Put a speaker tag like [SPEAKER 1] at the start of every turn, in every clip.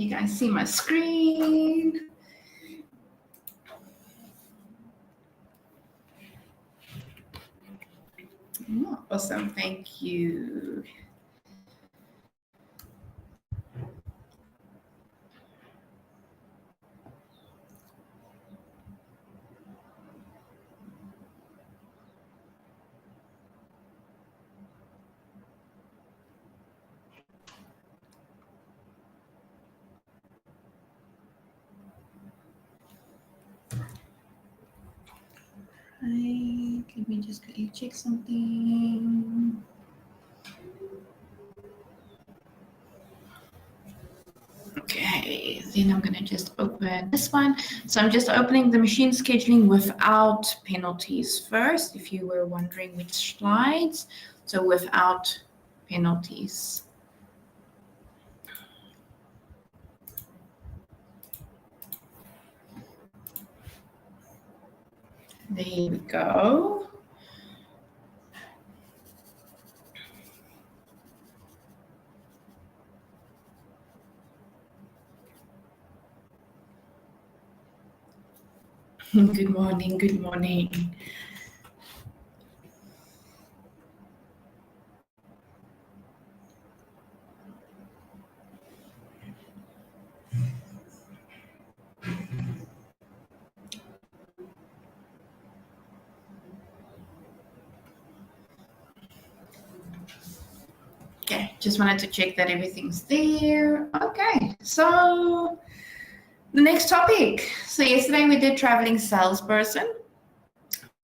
[SPEAKER 1] You guys see my screen? Oh, awesome, thank you. Right, let me just quickly check something. Okay, then I'm going to just open this one. So I'm just opening the machine scheduling without penalties first, if you were wondering which slides. So without penalties. There we go. Good morning, good morning. Okay, just wanted to check that everything's there. Okay, so the next topic. So yesterday we did traveling salesperson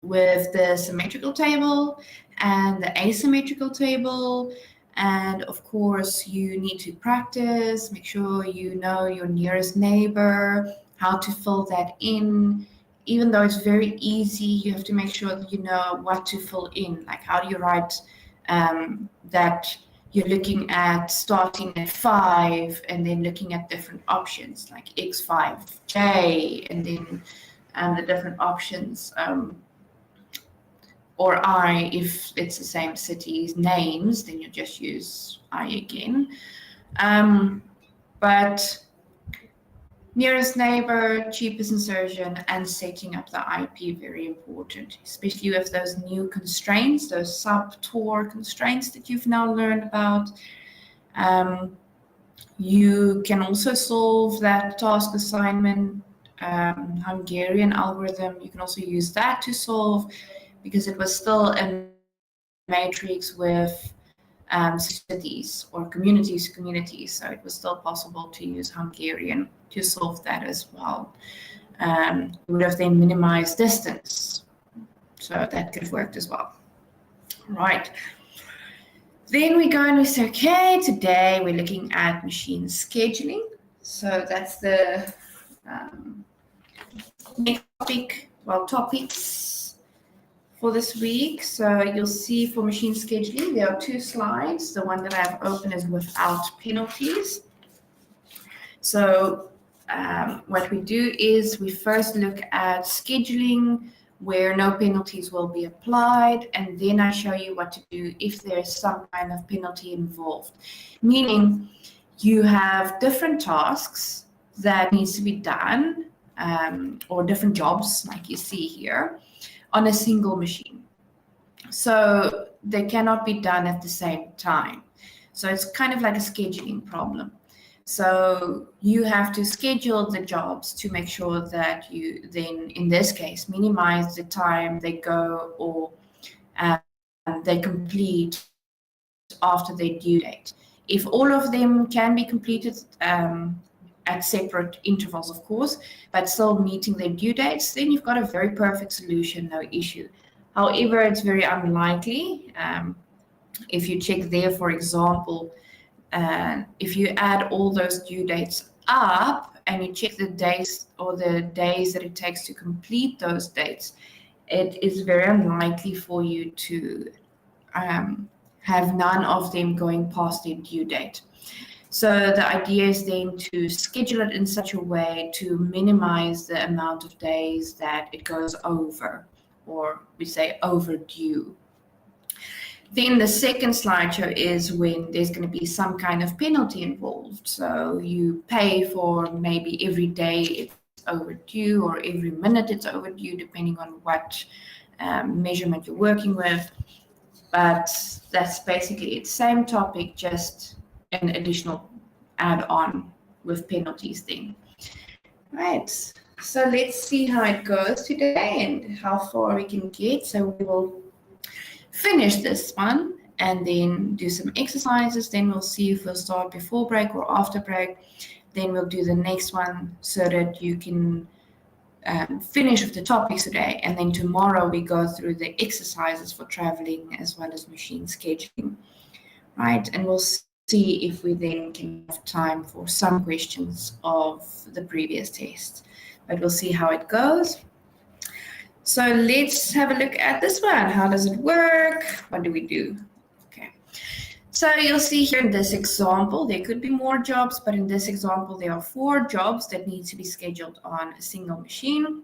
[SPEAKER 1] with the symmetrical table and the asymmetrical table. And of course, you need to practice, make sure you know your nearest neighbor, how to fill that in. Even though it's very easy, you have to make sure that you know what to fill in. Like, how do you write that you're looking at starting at 5 and then looking at different options like X5J and then the different options. Or I, if it's the same city's names, then you just use I again. But nearest neighbor, cheapest insertion, and setting up the IP, very important, especially with those new constraints, those sub-TOR constraints that you've now learned about. You can also solve that task assignment Hungarian algorithm. You can also use that to solve, because it was still a matrix with cities or communities. So it was still possible to use Hungarian to solve that as well. You would have then minimized distance. So that could have worked as well. Right. Then we go and we say, okay, today we're looking at machine scheduling. So that's the next topic, well, topics for this week. So you'll see for machine scheduling, there are 2 slides. The one that I have open is without penalties. So what we do is we first look at scheduling where no penalties will be applied, and then I show you what to do if there's some kind of penalty involved. Meaning you have different tasks that needs to be done, or different jobs like you see here, on a single machine. So they cannot be done at the same time. So it's kind of like a scheduling problem. So you have to schedule the jobs to make sure that you then, in this case, minimize the time they go or they complete after their due date. If all of them can be completed at separate intervals, of course, but still meeting their due dates, then you've got a very perfect solution, no issue. However, it's very unlikely. If you check there, for example, if you add all those due dates up and you check the days or the days that it takes to complete those dates, it is very unlikely for you to have none of them going past their due date. So the idea is then to schedule it in such a way to minimize the amount of days that it goes over, or we say overdue. Then the second slideshow is when there's going to be some kind of penalty involved. So you pay for maybe every day it's overdue or every minute it's overdue, depending on what measurement you're working with. But that's basically it. Same topic, just an additional add-on with penalties then. Right. So let's see how it goes today and how far we can get. So we will finish this one and then do some exercises. Then we'll see if we'll start before break or after break. Then we'll do the next one so that you can finish with the topics today. And then tomorrow we go through the exercises for traveling as well as machine scheduling. Right. And we'll see if we then can have time for some questions of the previous test. But we'll see how it goes. So let's have a look at this one. How does it work? What do we do? Okay. So you'll see here in this example, there could be more jobs, but in this example, there are 4 jobs that need to be scheduled on a single machine.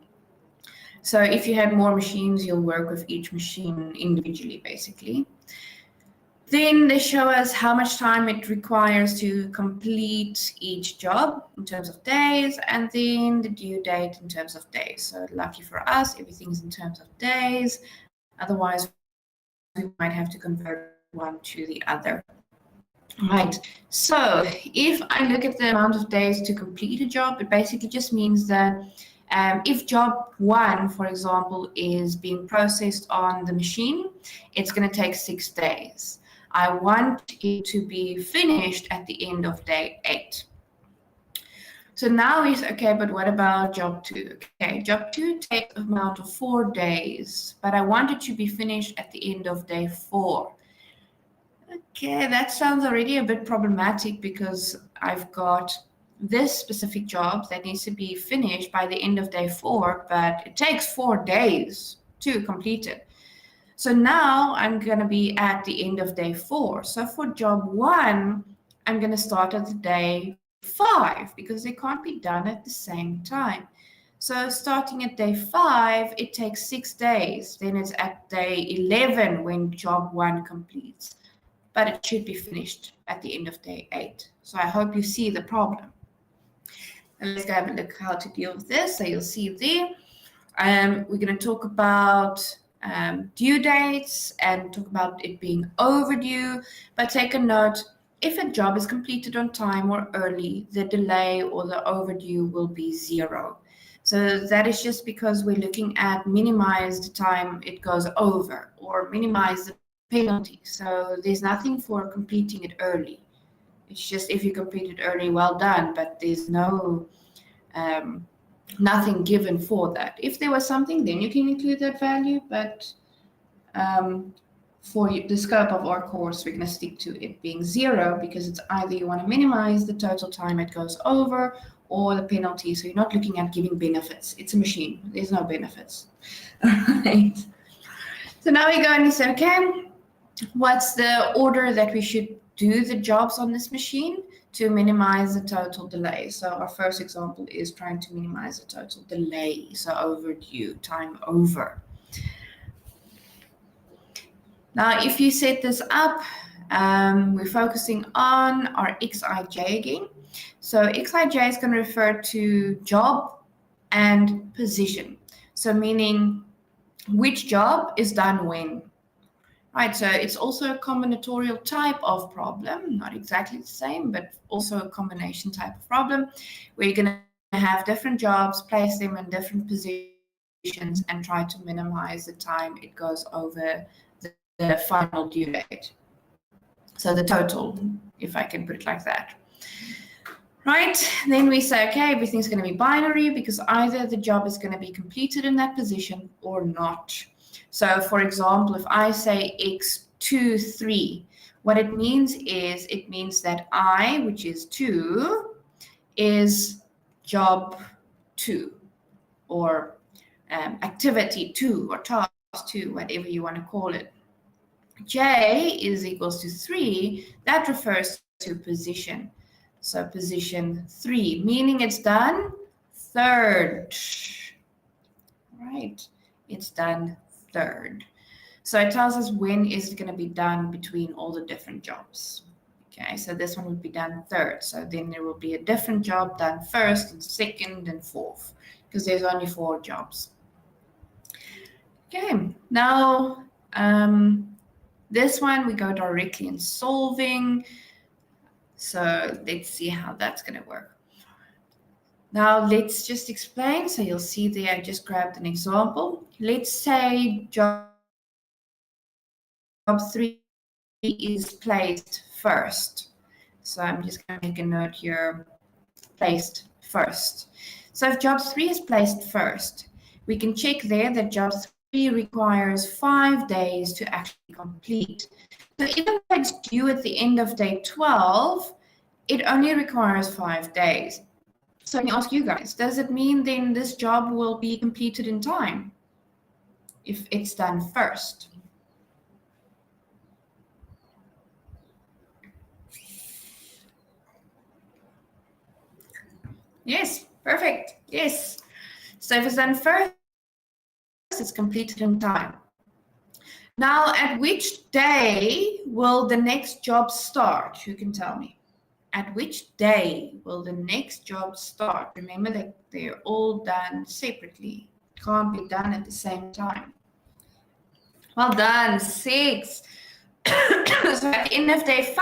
[SPEAKER 1] So if you had more machines, you'll work with each machine individually, basically. Then they show us how much time it requires to complete each job in terms of days, and then the due date in terms of days. So lucky for us, everything's in terms of days. Otherwise, we might have to convert one to the other. Right, so if I look at the amount of days to complete a job, it basically just means that if job 1, for example, is being processed on the machine, it's going to take 6 days. I want it to be finished at the end of day 8. So now is okay, but what about job 2? Okay, job 2 takes an amount of 4 days, but I want it to be finished at the end of day 4. Okay, that sounds already a bit problematic because I've got this specific job that needs to be finished by the end of day 4, but it takes 4 days to complete it. So now I'm going to be at the end of day 4. So for job 1, I'm going to start at the day 5 because they can't be done at the same time. So starting at day 5, it takes 6 days. Then it's at day 11 when job 1 completes. But it should be finished at the end of day 8. So I hope you see the problem. And let's go have a look how to deal with this. So you'll see there. We're going to talk about due dates and talk about it being overdue, but take a note, if a job is completed on time or early, the delay or the overdue will be 0. So that is just because we're looking at minimize the time it goes over or minimize the penalty. So there's nothing for completing it early. It's just if you complete it early, well done, but there's no nothing given for that. If there was something, then you can include that value, but for the scope of our course, we're going to stick to it being 0 because it's either you want to minimize the total time it goes over or the penalty. So you're not looking at giving benefits. It's a machine. There's no benefits. All right. So now we go and we say, okay, what's the order that we should do the jobs on this machine to minimize the total delay? So our first example is trying to minimize the total delay, so overdue, time over. Now, if you set this up, we're focusing on our Xij again. So Xij is going to refer to job and position. So meaning which job is done when. Right, so it's also a combinatorial type of problem, not exactly the same, but also a combination type of problem, where you're going to have different jobs, place them in different positions, and try to minimize the time it goes over the final due date. So the total, if I can put it like that. Right, then we say, okay, everything's going to be binary because either the job is going to be completed in that position or not. So for example, if I say x2, 3, what it means is it means that I, which is 2, is job 2 or activity 2 or task 2, whatever you want to call it. J is equals to 3, that refers to position. So position 3, meaning it's done third. Right, it's done third. So it tells us when is it going to be done between all the different jobs. Okay, so this one would be done third. So then there will be a different job done first and second and fourth, because there's only 4 jobs. Okay, now this one we go directly in solving. So let's see how that's going to work. Now let's just explain. So you'll see there, I just grabbed an example. Let's say job 3 is placed first. So I'm just going to make a note here, placed first. So if job 3 is placed first, we can check there that job 3 requires 5 days to actually complete. So even though it's due at the end of day 12, it only requires 5 days. So let me ask you guys, does it mean then this job will be completed in time if it's done first? Yes, perfect. Yes. So if it's done first, it's completed in time. Now, at which day will the next job start? Who can tell me? At which day will the next job start? Remember that they're all done separately. Can't be done at the same time. Well done, 6. So at the end of day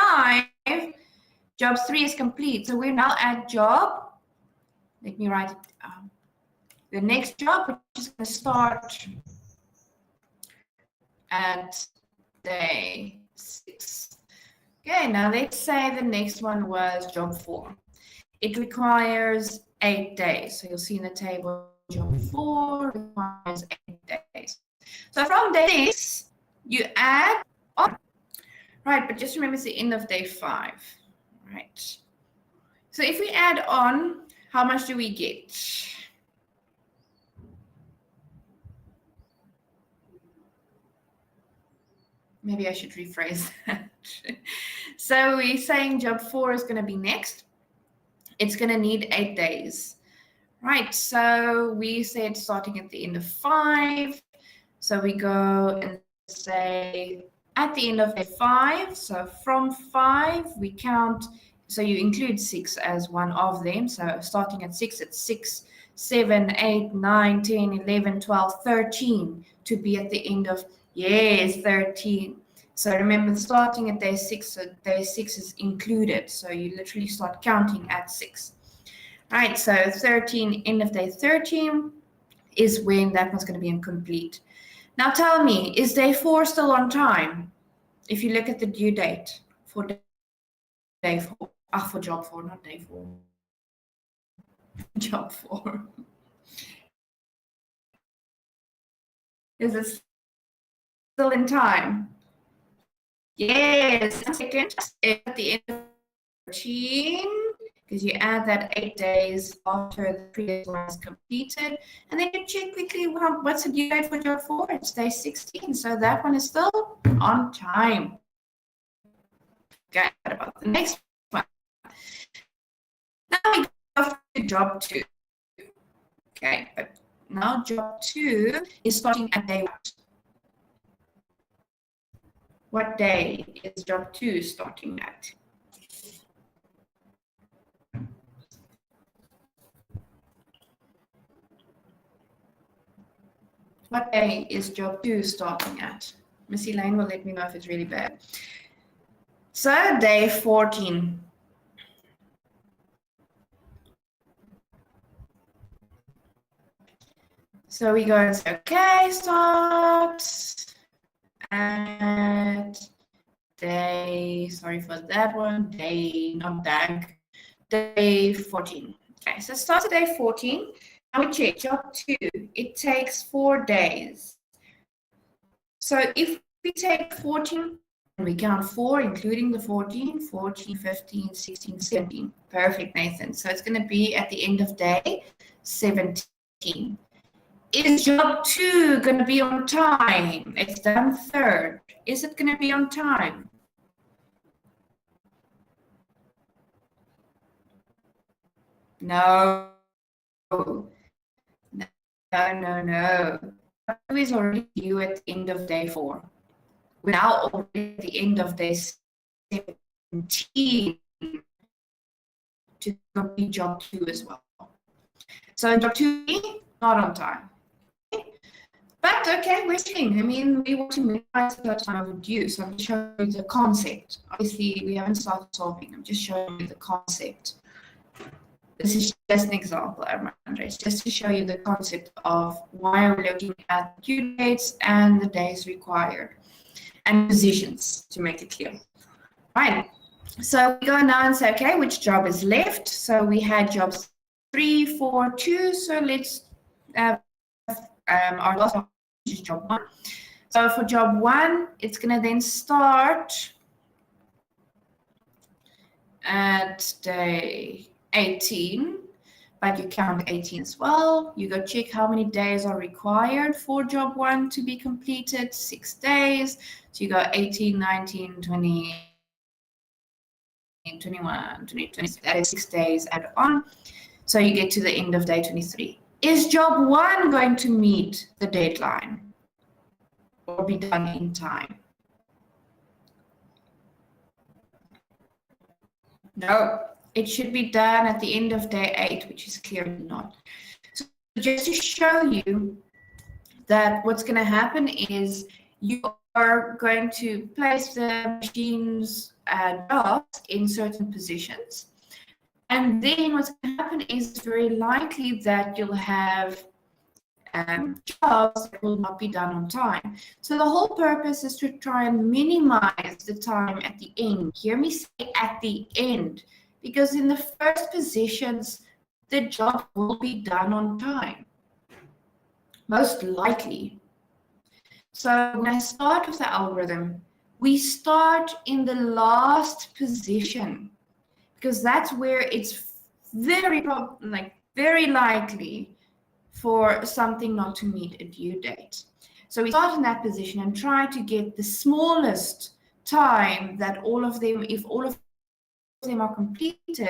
[SPEAKER 1] 5, job 3 is complete. So we're now at job. Let me write it down. The next job, which is going to start at day 6. Okay, now let's say the next one was job 4. It requires 8 days. So you'll see in the table, job 4 requires 8 days. So from day 6, you add on. Right, but just remember it's the end of day 5. Right. So if we add on, how much do we get? Maybe I should rephrase that. So we're saying job 4 is going to be next. It's going to need 8 days. Right, so we said starting at the end of 5. So we go and say at the end of day 5. So from 5, we count. So you include 6 as one of them. So starting at 6, it's 6, 7, 8, 9, 10, 11, 12, 13 to be at the end of, yes, 13. So remember, starting at day 6, so day 6 is included. So you literally start counting at 6. All right, so 13, end of day 13 is when that one's going to be incomplete. Now tell me, is day 4 still on time? If you look at the due date for day 4, for job 4, not day 4. Job 4. Is it still in time? Yes, second at the end of 13, because you add that 8 days after the previous one is completed, and then you check quickly what's the due date for job 4. It's day 16, so that one is still on time. Okay, what about the next one? Now we go to job 2. Okay, but now job 2 is starting at day what? What day is job 2 starting at? What day is job 2 starting at? Miss Elaine will let me know if it's really bad. So day 14. So we go and say, okay, start at day, sorry for that one, day, not dag, day 14. Okay, so start at day 14. Now we check job 2. It takes 4 days. So if we take 14, we count 4, including the 14, 14, 15, 16, 17. Perfect, Nathan. So it's going to be at the end of day 17. Is job 2 going to be on time? It's done third. Is it going to be on time? No. No. Job 2 is already due at the end of day 4. we're now already at the end of day 17 to complete job 2 as well. So in job 2, not on time. But okay, we're seeing. I mean, we want to minimize the time overdue. So I'm showing you the concept. Obviously, we haven't started solving. I'm just showing you the concept. This is just an example, Andres, just to show you the concept of why we're looking at due dates and the days required and positions, to make it clear. Right. So we go now and say, okay, which job is left? So we had jobs 3, 4, 2. So let's our last one is job 1. So for job 1, it's going to then start at day 18, but you count 18 as well. You go check how many days are required for job 1 to be completed. 6 days. So you go 18, 19, 20, 21, 20, 20. That is 6 days add on. So you get to the end of day 23. Is job 1 going to meet the deadline or be done in time? No, it should be done at the end of day 8, which is clearly not. So just to show you that what's going to happen is you are going to place the machine's jobs in certain positions. And then what's going to happen is it's very likely that you'll have jobs that will not be done on time. So the whole purpose is to try and minimize the time at the end. Hear me say at the end, because in the first positions, the job will be done on time, most likely. So when I start with the algorithm, we start in the last position, because that's where it's very likely for something not to meet a due date. So we start in that position and try to get the smallest time that all of them, if all of them are completed,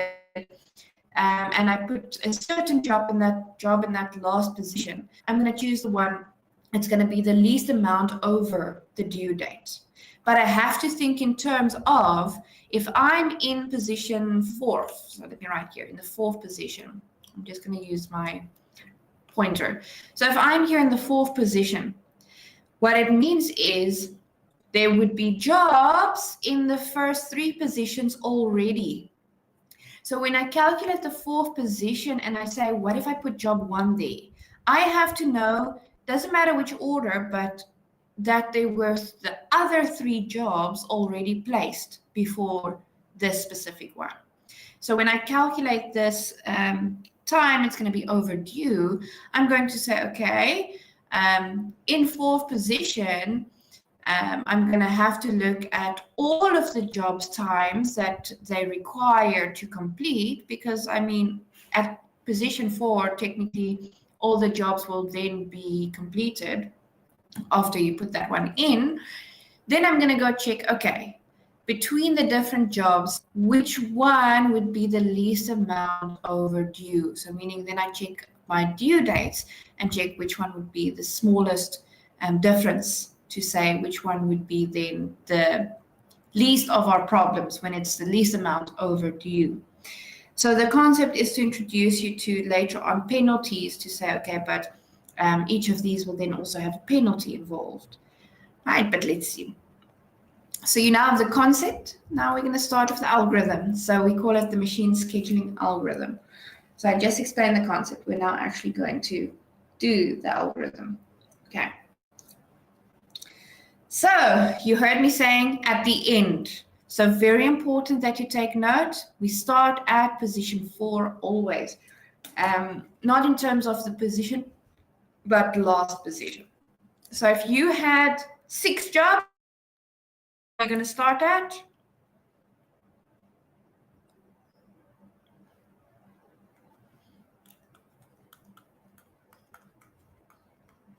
[SPEAKER 1] and I put a certain job in that last position, I'm going to choose the one that's going to be the least amount over the due date. But I have to think in terms of, if I'm in position 4, so let me write here, in the 4th position, I'm just going to use my pointer. So if I'm here in the 4th position, what it means is there would be jobs in the first 3 positions already. So when I calculate the 4th position and I say, what if I put job 1 there? I have to know, doesn't matter which order, but that there were the other 3 jobs already placed before this specific one. So when I calculate this time it's going to be overdue, I'm going to say, okay, in 4th position, I'm going to have to look at all of the jobs times that they require to complete, because I mean, at position 4, technically all the jobs will then be completed after you put that one in. Then I'm going to go check, okay, between the different jobs, which one would be the least amount overdue? So meaning then I check my due dates and check which one would be the smallest difference, to say which one would be then the least of our problems when it's the least amount overdue. So the concept is to introduce you to later on penalties, to say, okay, but each of these will then also have a penalty involved. Right, but let's see. So you now have the concept. Now we're going to start with the algorithm. So we call it the machine scheduling algorithm. So I just explained the concept. We're now actually going to do the algorithm. Okay. So you heard me saying at the end. So very important that you take note. We start at position 4 always. Not in terms of the position, but last position. So if you had 6 jobs, we're going to start at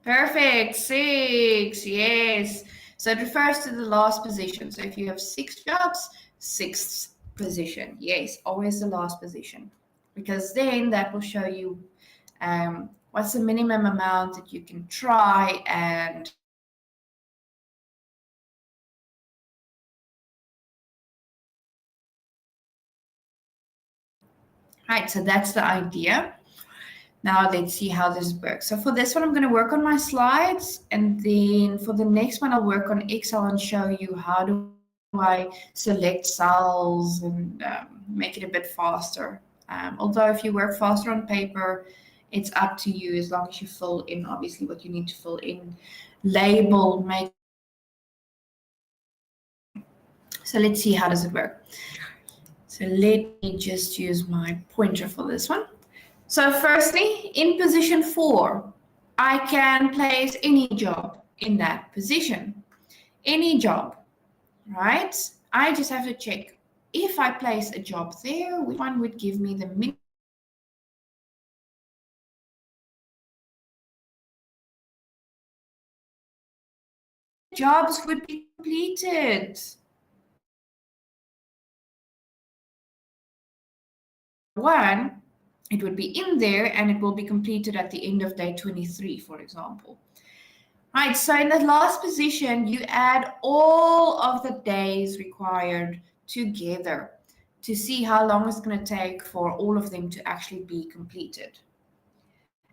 [SPEAKER 1] perfect 6, yes. So it refers to the last position. So if you have 6 jobs, 6th position, yes, always the last position, because then that will show you what's the minimum amount that you can try and Right, so that's the idea. Now let's see how this works. So for this one, I'm going to work on my slides, and then for the next one, I'll work on Excel and show you how do I select cells and make it a bit faster. Although if you work faster on paper, it's up to you as long as you fill in, obviously, what you need to fill in. Label, make. So let's see how does it work. So let me just use my pointer for this one. So firstly, in position 4, I can place any job in that position. Any job, right? I just have to check if I place a job there, which one would give me the minimum jobs would be completed. One, it would be in there and it will be completed at the end of day 23, for example. Right, so in the last position, you add all of the days required together to see how long it's going to take for all of them to actually be completed.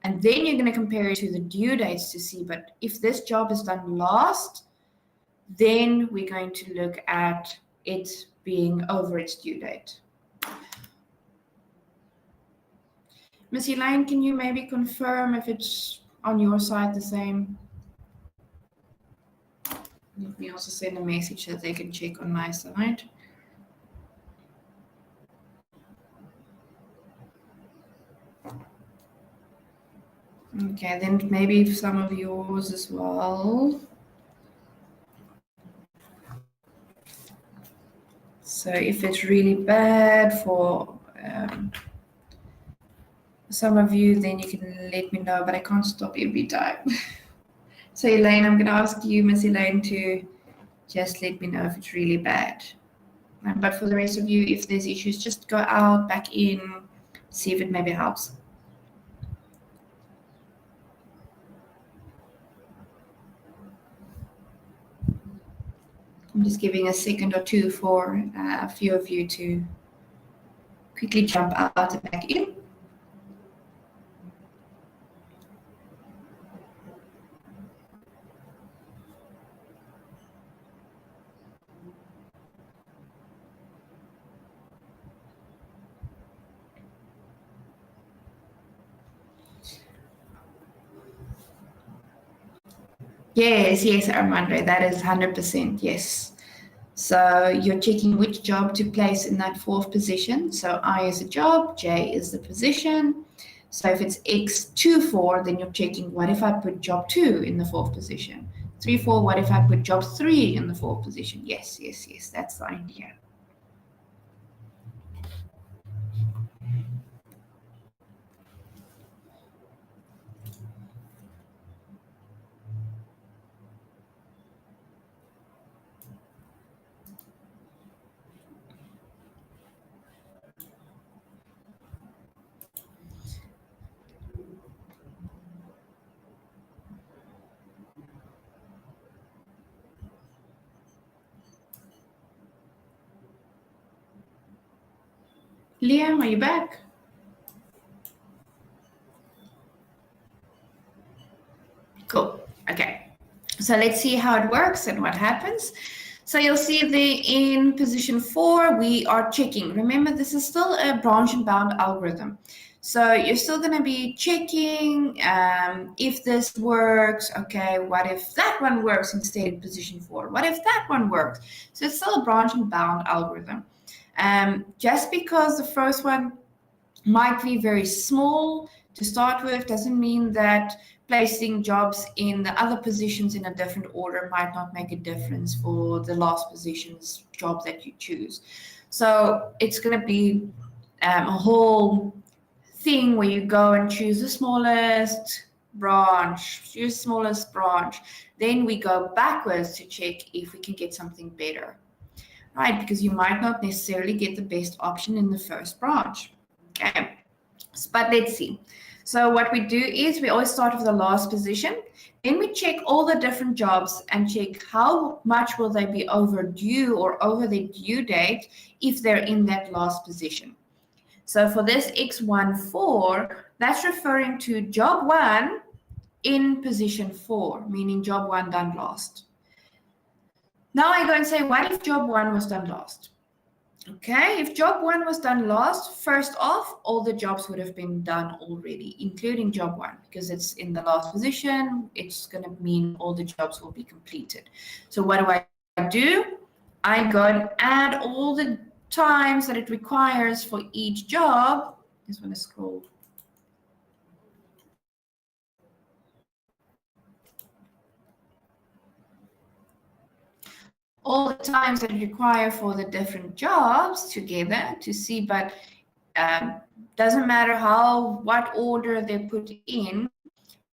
[SPEAKER 1] And then you're going to compare it to the due dates to see, but if this job is done last, then we're going to look at it being over its due date. Miss Elaine, can you maybe confirm if it's on your side the same? Let me also send a message that they can check on my side. Okay, then maybe some of yours as well. So if it's really bad for some of you, then you can let me know, but I can't stop every time. So Elaine, I'm going to ask you, Miss Elaine, to just let me know if it's really bad. But for the rest of you, if there's issues, just go out, back in, see if it maybe helps. I'm just giving a second or two for a few of you to quickly jump out and back in. Yes, Armando, that is 100%, yes. So you're checking which job to place in that 4th position. So I is a job, J is the position. So if it's X24, then you're checking what if I put job 2 in the 4th position? 3, 4, what if I put job 3 in the 4th position? Yes, that's the idea. Liam, are you back? Cool. Okay. So let's see how it works and what happens. So you'll see there in position 4, we are checking. Remember, this is still a branch and bound algorithm. So you're still going to be checking if this works. Okay, what if that one works instead in position 4? What if that one works? So it's still a branch and bound algorithm. Just because the first one might be very small to start with doesn't mean that placing jobs in the other positions in a different order might not make a difference for the last position's job that you choose. So it's going to be a whole thing where you go and choose the smallest branch, choose the smallest branch. Then we go backwards to check if we can get something better, right? Because you might not necessarily get the best option in the first branch. Okay, but let's see. So what we do is we always start with the last position. Then we check all the different jobs and check how much will they be overdue or over the due date if they're in that last position. So for this X14, that's referring to job 1 in position 4, meaning job 1 done last. Now I go and say, what if job 1 was done last? Okay, if job 1 was done last, first off, all the jobs would have been done already, including job 1, because it's in the last position. It's going to mean all the jobs will be completed. So what do? I go and add all the times that it requires for each job. I just want to scroll. All the times that it requires for the different jobs together to see, but doesn't matter what order they put in,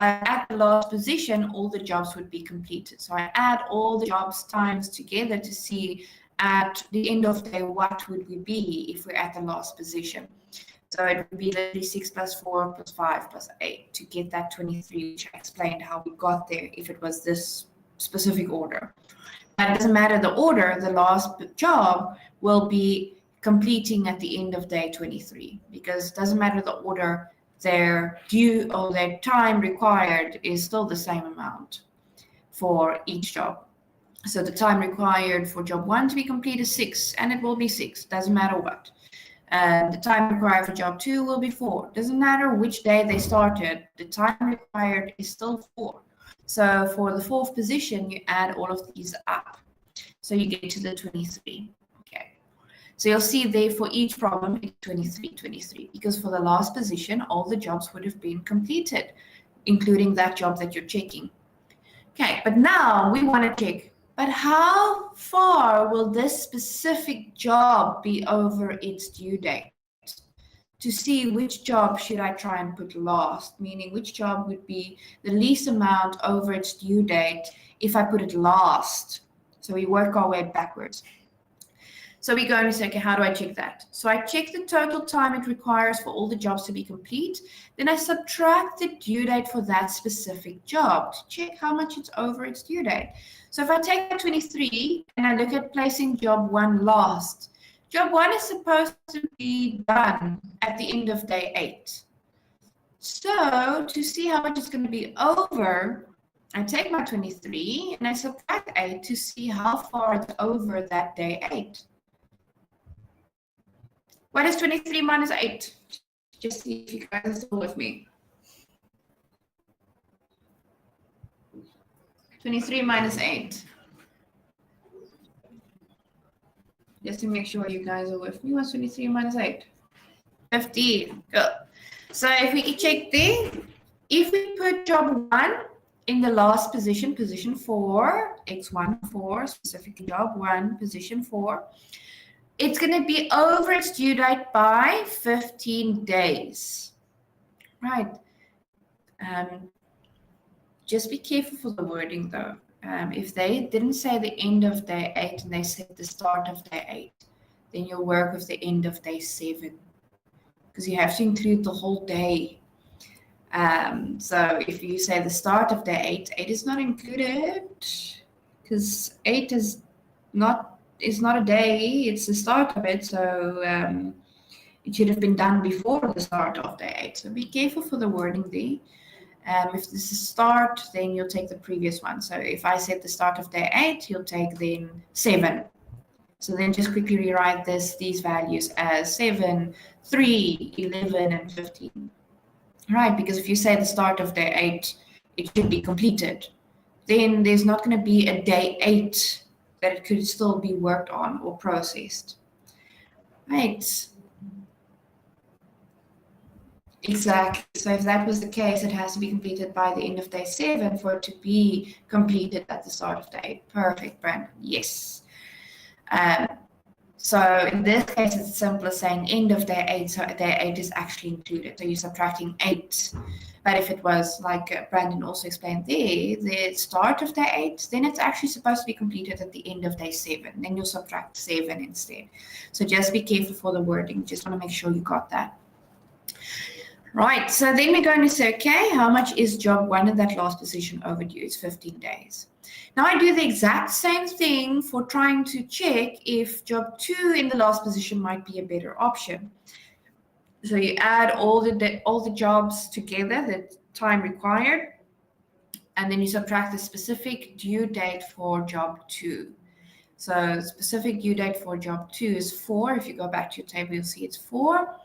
[SPEAKER 1] at the last position, all the jobs would be completed. So I add all the jobs times together to see at the end of the day, what would we be if we're at the last position? So it would be literally 6 plus 4 plus 5 plus 8 to get that 23, which I explained how we got there if it was this specific order. But it doesn't matter the order, the last job will be completing at the end of day 23, because it doesn't matter the order, their due or their time required is still the same amount for each job. So the time required for job 1 to be complete is 6, and it will be 6, doesn't matter what. And the time required for job 2 will be 4. Doesn't matter which day they started, the time required is still 4. So for the 4th position, you add all of these up. So you get to the 23. Okay. So you'll see there for each problem, it's 23, 23, because for the last position, all the jobs would have been completed, including that job that you're checking. Okay, but now we want to check, but how far will this specific job be over its due date? To see which job should I try and put last, meaning which job would be the least amount over its due date if I put it last. So we work our way backwards. So we go and say, okay, how do I check that? So I check the total time it requires for all the jobs to be complete. Then I subtract the due date for that specific job to check how much it's over its due date. So if I take 23 and I look at placing job 1 last, job 1 is supposed to be done at the end of day 8. So to see how much it's going to be over, I take my 23 and I subtract 8 to see how far it's over that day 8. What is 23 minus 8? Just see if you guys are still with me. 23 minus 8. Just to make sure you guys are with me. What's 23 minus 8? 15. Good. So if we check there, if we put job 1 in the last position, position 4, X1, 4, specifically job 1, position 4, it's going to be over its due date by 15 days. Right. Just be careful for the wording though. If they didn't say the end of day 8 and they said the start of day 8, then you'll work with the end of day 7, because you have to include the whole day. So if you say the start of day 8, 8 is not included, because 8 is not a day, it's the start of it. So it should have been done before the start of day 8. So be careful for the wording there. If this is start, then you'll take the previous one. So if I said the start of day 8, you'll take then 7. So then just quickly rewrite these values as 7, 3, 11, and 15. Right, because if you say the start of day 8, it should be completed. Then there's not going to be a day 8 that it could still be worked on or processed. Right. Exactly. So if that was the case, it has to be completed by the end of day 7 for it to be completed at the start of day 8. Perfect, Brandon. Yes. So in this case, it's simple as saying end of day 8. So day 8 is actually included. So you're subtracting 8. But if it was like Brandon also explained there, the start of day 8, then it's actually supposed to be completed at the end of day 7. Then you'll subtract 7 instead. So just be careful for the wording. Just want to make sure you got that. Right, so then we're going to say, okay, how much is job 1 in that last position overdue? It's 15 days. Now I do the exact same thing for trying to check if job 2 in the last position might be a better option. So you add all the jobs together, the time required, and then you subtract the specific due date for job 2. So specific due date for job 2 is 4. If you go back to your table, you'll see it's 4.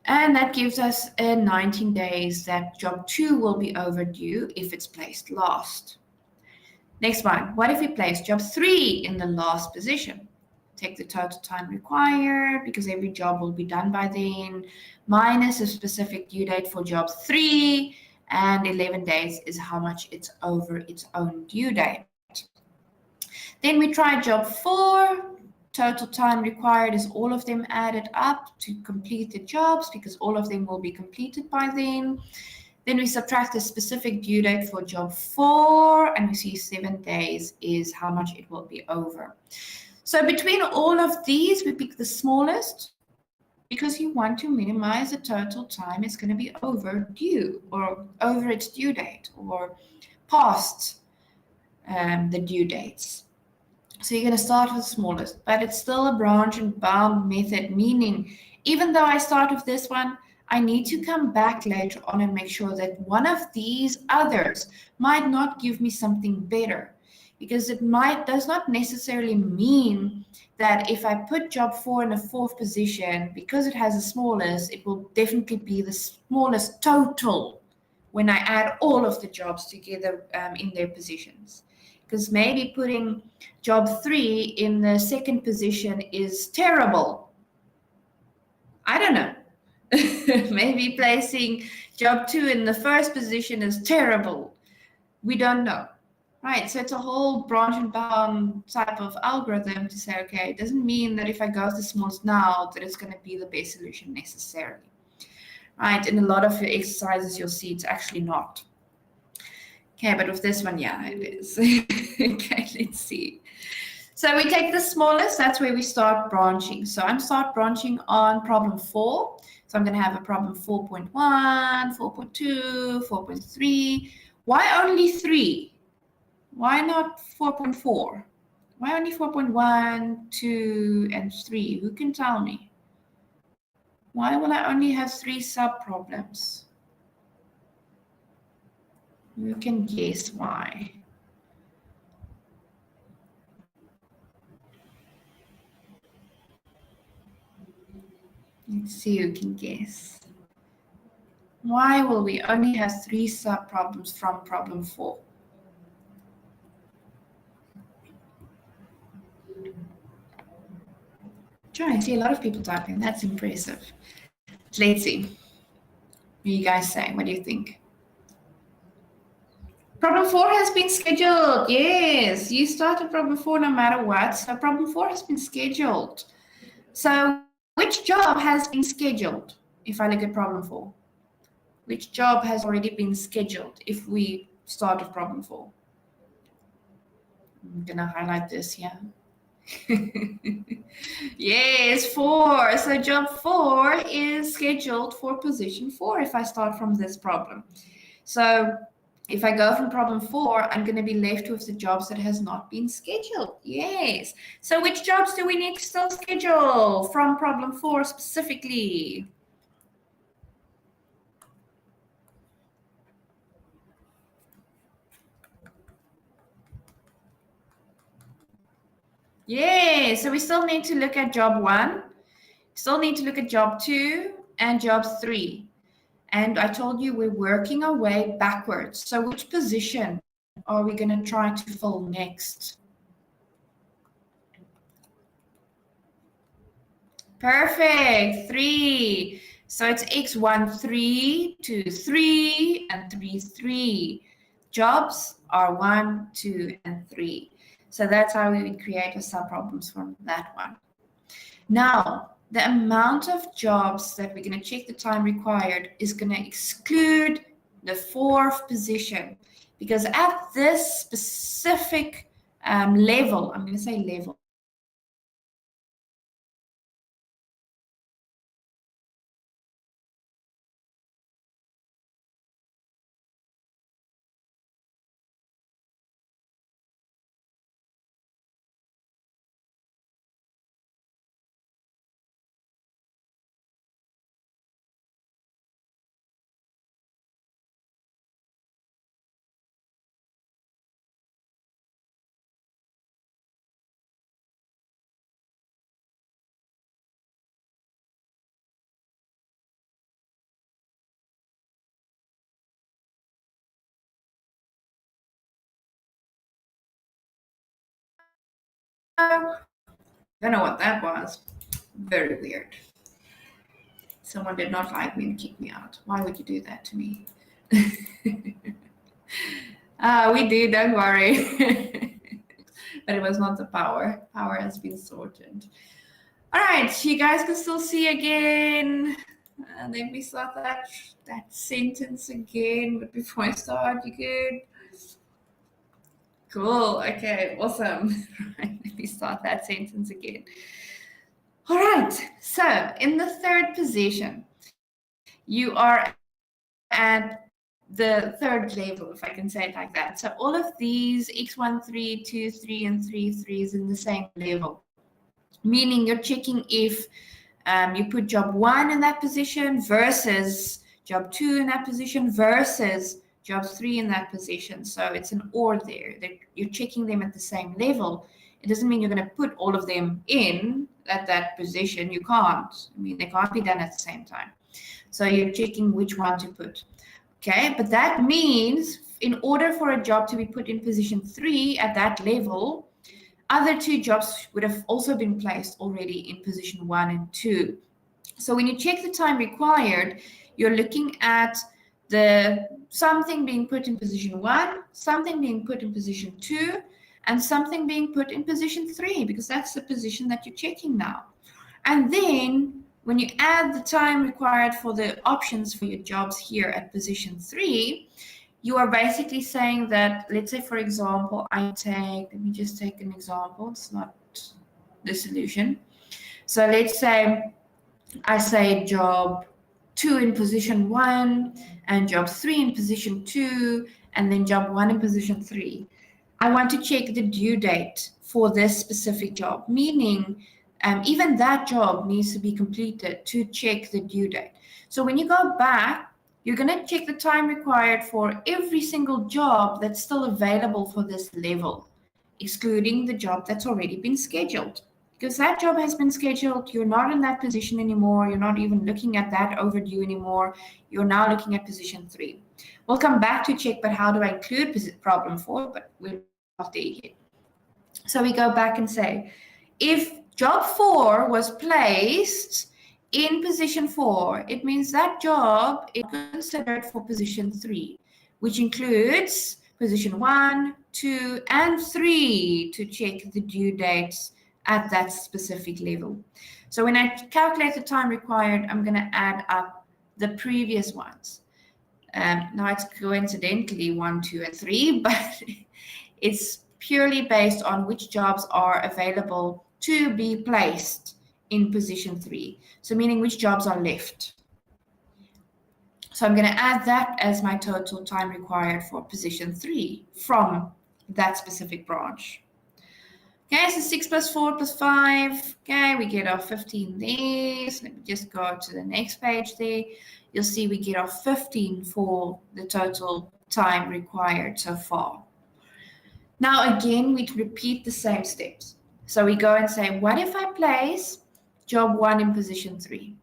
[SPEAKER 1] And that gives us 19 days that job 2 will be overdue if it's placed last. Next one, what if we place job 3 in the last position? Take the total time required, because every job will be done by then, minus a specific due date for job 3, and 11 days is how much it's over its own due date. Then we try job 4. Total time required is all of them added up to complete the jobs, because all of them will be completed by then. Then we subtract the specific due date for job 4, and we see 7 days is how much it will be over. So between all of these, we pick the smallest, because you want to minimize the total time it's going to be overdue, or over its due date, or past the due dates. So you're going to start with the smallest, but it's still a branch and bound method, meaning even though I start with this one, I need to come back later on and make sure that one of these others might not give me something better, because it does not necessarily mean that if I put job 4 in a 4th position, because it has the smallest, it will definitely be the smallest total when I add all of the jobs together in their positions. Because maybe putting job 3 in the 2nd position is terrible. I don't know. Maybe placing job 2 in the 1st position is terrible. We don't know. Right, so it's a whole branch and bound type of algorithm to say, okay, it doesn't mean that if I go with the smallest now, that it's going to be the best solution necessarily. Right, in a lot of exercises, you'll see it's actually not. Okay, but with this one, yeah, it is. Okay, let's see. So we take the smallest, that's where we start branching. So I'm start branching on problem 4. So I'm going to have a problem 4.1, 4.2, 4.3. Why only 3? Why not 4.4? Why only 4.1, 2, and 3? Who can tell me? Why will I only have 3 sub-problems? You can guess why. Let's see who can guess. Why will we only have 3 sub-problems from problem 4? Sure, I see a lot of people typing. That's impressive. Let's see. What do you guys say? What do you think? Problem 4 has been scheduled. Yes, you started problem 4 no matter what. So problem 4 has been scheduled. So which job has been scheduled if I look at problem 4? Which job has already been scheduled if we start with problem 4? I'm going to highlight this here. Yes, 4. So job 4 is scheduled for position 4 if I start from this problem. So if I go from problem 4, I'm going to be left with the jobs that has not been scheduled. Yes. So which jobs do we need to still schedule from problem 4 specifically? Yeah, so we still need to look at job 1, still need to look at job 2 and job 3. And I told you we're working our way backwards. So which position are we going to try to fill next? Perfect, 3. So it's x1, 3, 2, 3, and 3, 3. Jobs are 1, 2, and 3. So that's how we would create a sub-problems from that one. Now, the amount of jobs that we're going to check the time required is going to exclude the 4th position, because at this specific level, I'm going to say level, don't know what that was. Very weird. Someone did not like me and kicked me out. Why would you do that to me? We did, don't worry. But it was not the power. Power has been sorted. All right, you guys can still see again. Let me start that sentence again. But before I start, you good? Cool. Okay, awesome. Right, let me start that sentence again. All right, so in the third position, you are at the third level, if I can say it like that. So all of these x1, 3, 2, 3, and 3, 3 is in the same level, meaning you're checking if you put job 1 in that position versus job 2 in that position versus job 3 in that position. So it's an or there. You're checking them at the same level. It doesn't mean you're going to put all of them in at that position. You can't. I mean, they can't be done at the same time. So you're checking which one to put. Okay, but that means in order for a job to be put in position 3 at that level, other 2 jobs would have also been placed already in position 1 and 2. So when you check the time required, you're looking at something being put in position 1, something being put in position 2, and something being put in position 3, because that's the position that you're checking now. And then when you add the time required for the options for your jobs here at position 3, you are basically saying that, let's say, for example, let me just take an example. It's not the solution. So let's say I say job 2 in position 1 and job 3 in position 2 and then job 1 in position 3. I want to check the due date for this specific job, meaning even that job needs to be completed to check the due date. So when you go back, you're going to check the time required for every single job that's still available for this level, excluding the job that's already been scheduled. Because that job has been scheduled, you're not in that position anymore, you're not even looking at that overdue anymore, you're now looking at position 3. We'll come back to check, but how do I include problem 4, but we're not there yet. So we go back and say, if job 4 was placed in position 4, it means that job is considered for position 3, which includes position 1, 2, and 3 to check the due dates at that specific level. So when I calculate the time required, I'm going to add up the previous ones. Now it's coincidentally 1, 2, and 3, but it's purely based on which jobs are available to be placed in position 3. So meaning which jobs are left. So I'm going to add that as my total time required for position 3 from that specific branch. Okay, so 6 plus 4 plus 5. Okay, we get our 15 there. So let me just go to the next page there. You'll see we get our 15 for the total time required so far. Now, again, we repeat the same steps. So we go and say, what if I place job 1 in position 3?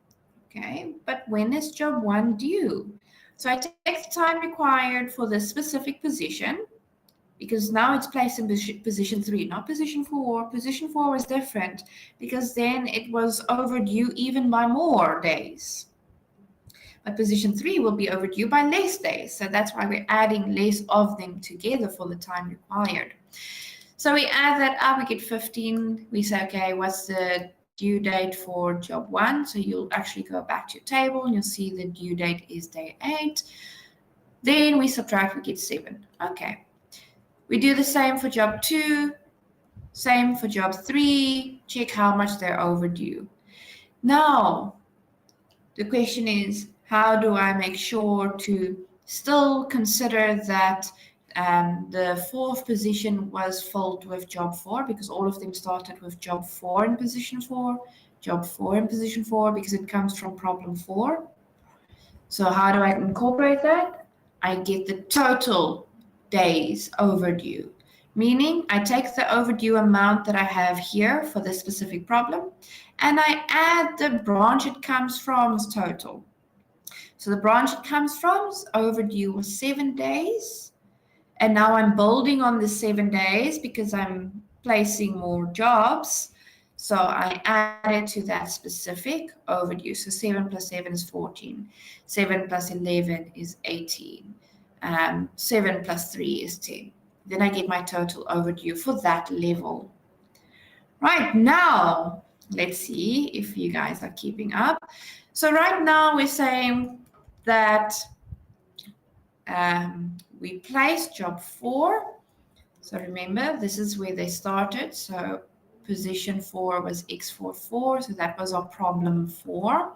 [SPEAKER 1] Okay, but when is job 1 due? So I take the time required for this specific position, because now it's placed in position 3, not position 4. Position 4 was different because then it was overdue even by more days. But position 3 will be overdue by less days. So that's why we're adding less of them together for the time required. So we add that up, we get 15. We say, okay, what's the due date for job 1? So you'll actually go back to your table and you'll see the due date is day 8. Then we subtract, we get 7. Okay. We do the same for job 2, same for job 3, check how much they're overdue. Now, the question is, how do I make sure to still consider that the 4th position was filled with job 4, because all of them started with job 4 in position 4, job 4 in position 4, because it comes from problem 4. So how do I incorporate that? I get the total days overdue, meaning I take the overdue amount that I have here for this specific problem and I add the branch it comes from's total. So the branch it comes from's overdue was 7 days, and now I'm building on the 7 days because I'm placing more jobs. So I added to that specific overdue. So 7 plus 7 is 14. 7 plus 11 is 18. 7 plus 3 is 10. Then I get my total overdue for that level. Right now, let's see if you guys are keeping up. So right now we're saying that we placed job 4. So remember, this is where they started. So position 4 was X44. So that was our problem 4.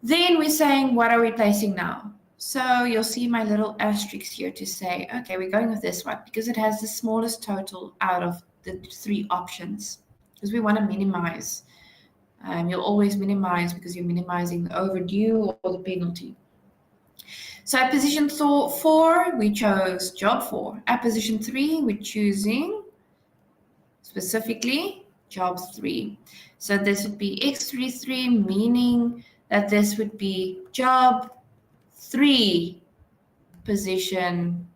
[SPEAKER 1] Then we're saying, what are we placing now? So you'll see my little asterisk here to say, okay, we're going with this one because it has the smallest total out of the 3 options, because we want to minimize. You'll always minimize because you're minimizing the overdue or the penalty. So at position 4, we chose job 4. At position 3, we're choosing specifically job 3. So this would be X33, meaning that this would be job 3, position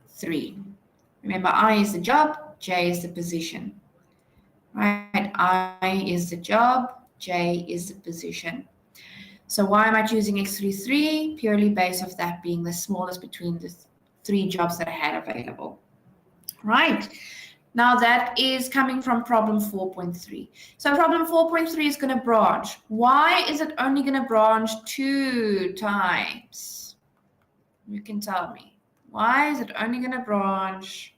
[SPEAKER 1] 3. Remember, I is the job, J is the position. Right? I is the job, J is the position. So why am I choosing X33? Purely based off that being the smallest between the 3 jobs that I had available. Right. Now that is coming from problem 4.3. So problem 4.3 is going to branch. Why is it only going to branch 2 times? You can tell me. Why is it only going to branch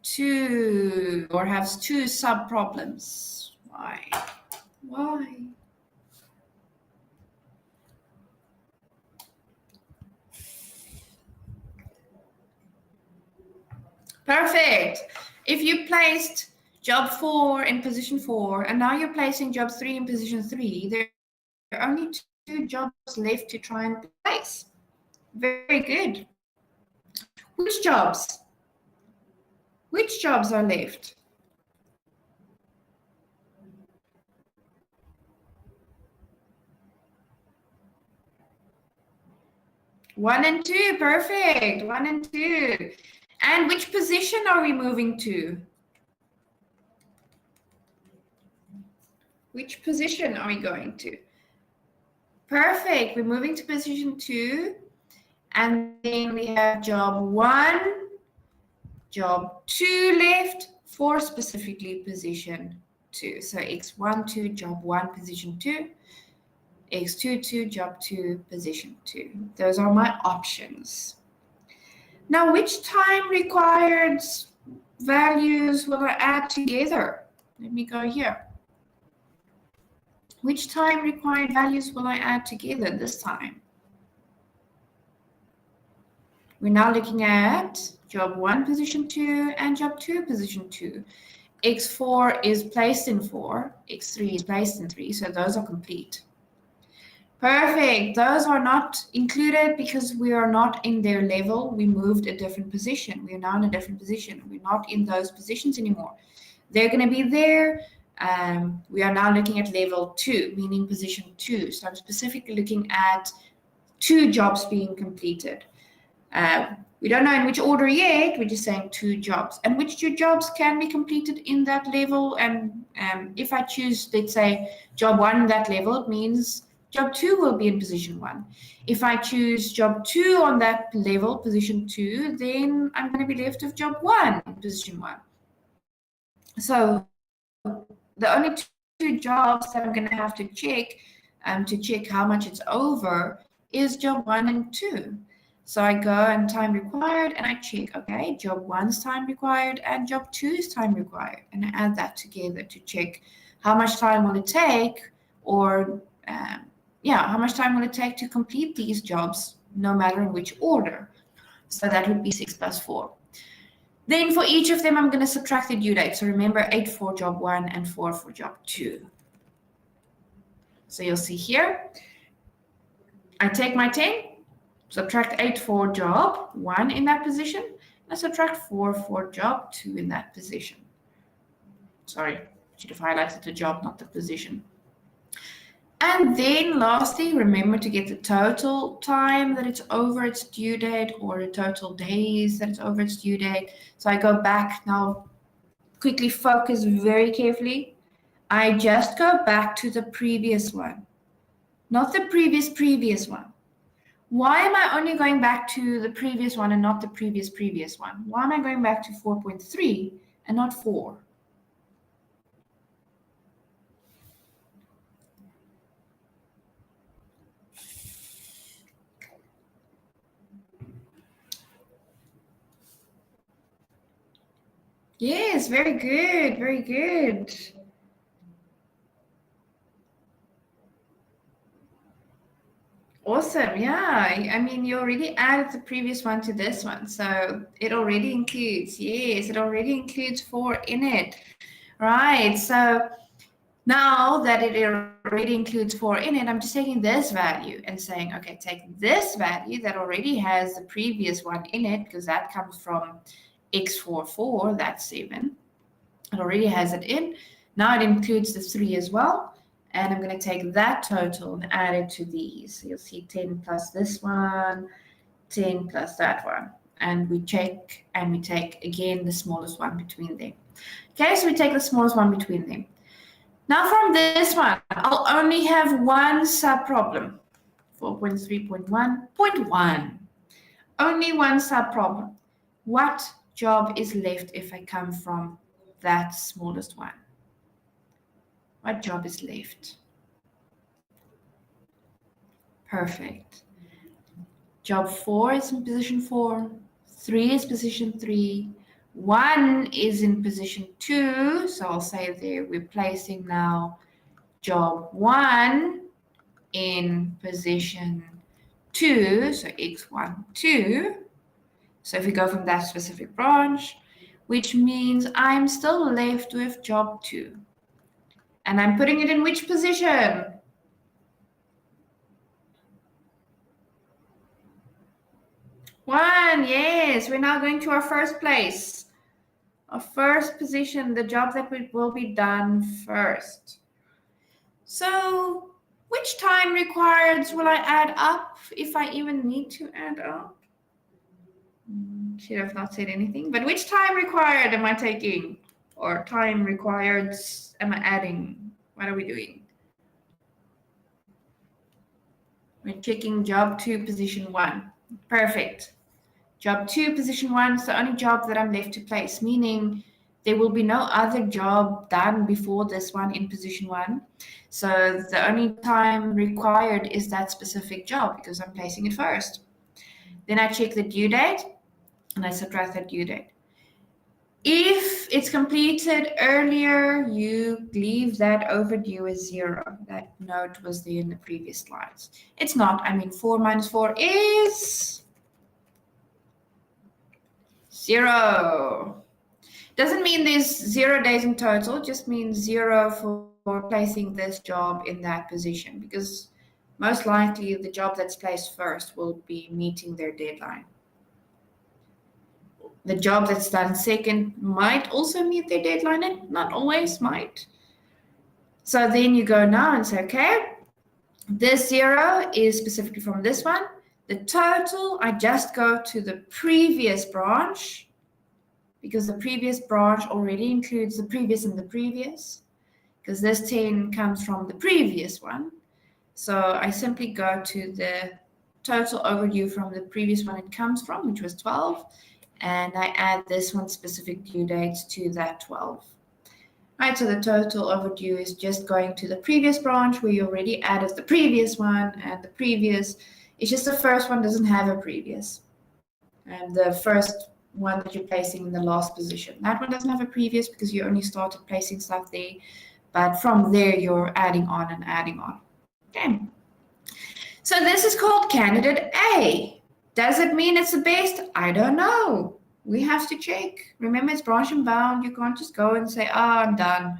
[SPEAKER 1] 2 or has 2 sub-problems? Why? Why? Perfect. If you placed job 4 in position 4, and now you're placing job 3 in position 3, there are only 2 jobs left to try and place. Very good. Which jobs? Which jobs are left? One and 2, perfect. 1 and 2. And which position are we moving to? Which position are we going to? Perfect. We're moving to position 2. And then we have job 1, job 2 left for specifically position 2. So X12, job 1, position 2. X22, job 2, position 2. Those are my options. Now, which time required values will I add together? Let me go here. Which time required values will I add together this time? We're now looking at job 1, position 2, and job 2, position 2. X4 is placed in 4, X3 is placed in 3, so those are complete. Perfect. Those are not included because we are not in their level. We moved a different position. We are now in a different position. We're not in those positions anymore. They're going to be there. We are now looking at level 2, meaning position 2. So I'm specifically looking at 2 jobs being completed. We don't know in which order yet. We're just saying 2 jobs. And which 2 jobs can be completed in that level? And if I choose, let's say, job 1 in that level, it means job 2 will be in position 1. If I choose job 2 on that level, position 2, then I'm going to be left with job 1 in position 1. So the only 2 jobs that I'm going to have to check how much it's over is job 1 and 2. So I go and time required and I check, okay, job 1's time required and job 2's time required. And I add that together to check how much time will it take, or how much time will it take to complete these jobs, no matter in which order. So that would be 6 plus 4. Then for each of them, I'm going to subtract the due date. So remember, 8 for job 1 and 4 for job 2. So you'll see here, I take my 10, subtract 8 for job 1 in that position, and I subtract 4 for job 2 in that position. Sorry, should have highlighted the job, not the position. And then lastly, remember to get the total time that it's over its due date, or the total days that it's over its due date. So I go back now quickly focus very carefully. I just go back to the previous one, not the previous one. Why am I only going back to the previous one and not the previous one? Why am I going back to 4.3 and not 4? Yes, very good, very good. Awesome, yeah. I mean, you already added the previous one to this one, so it already includes, yes, it already includes 4 in it. Right, so now that it already includes 4 in it, I'm just taking this value and saying, okay, take this value that already has the previous one in it, because that comes from x44, that's 7. It already has it in. Now it includes the 3 as well. And I'm going to take that total and add it to these. So you'll see 10 plus this one, 10 plus that one. And we check and we take, again, the smallest one between them. Okay, so we take the smallest one between them. Now from this one, I'll only have one sub-problem. 4.3.1.1. Only one sub-problem. What job is left if I come from that smallest one? What job is left? Perfect. Job 4 is in position 4. 3 is position 3. 1 is in position 2. So I'll say there we're placing now job 1 in position 2. So x1, 2. So if we go from that specific branch, which means I'm still left with job 2. And I'm putting it in which position? 1, yes. We're now going to our first place. Our first position, the job that will be done first. So which time required will I add up, if I even need to add up? Should have not said anything, but which time required am I taking? Or time required am I adding? What are we doing? We're checking job 2, position 1. Perfect. Job 2, position 1 is the only job that I'm left to place, meaning there will be no other job done before this one in position 1. So the only time required is that specific job because I'm placing it first. Then I check the due date and I subtract that due date. If it's completed earlier, you leave that overdue as 0. That note was there in the previous slides. It's not. I mean, 4 minus 4 is 0. Doesn't mean there's 0 days in total, just means 0 for placing this job in that position, because most likely the job that's placed first will be meeting their deadline. The job that's done second might also meet their deadline, and not always, might. So then you go now and say, okay, this 0 is specifically from this one. The total, I just go to the previous branch, because the previous branch already includes the previous and the previous, because this 10 comes from the previous one. So I simply go to the total overdue from the previous one it comes from, which was 12, and I add this one's specific due date to that 12. Right, so the total overdue is just going to the previous branch where you already added the previous one, and the previous, it's just the first one doesn't have a previous. And the first one that you're placing in the last position, that one doesn't have a previous because you only started placing stuff there. But from there, you're adding on and adding on. Okay. So this is called candidate A. Does it mean it's the best? I don't know. We have to check. Remember, it's branch and bound. You can't just go and say, I'm done.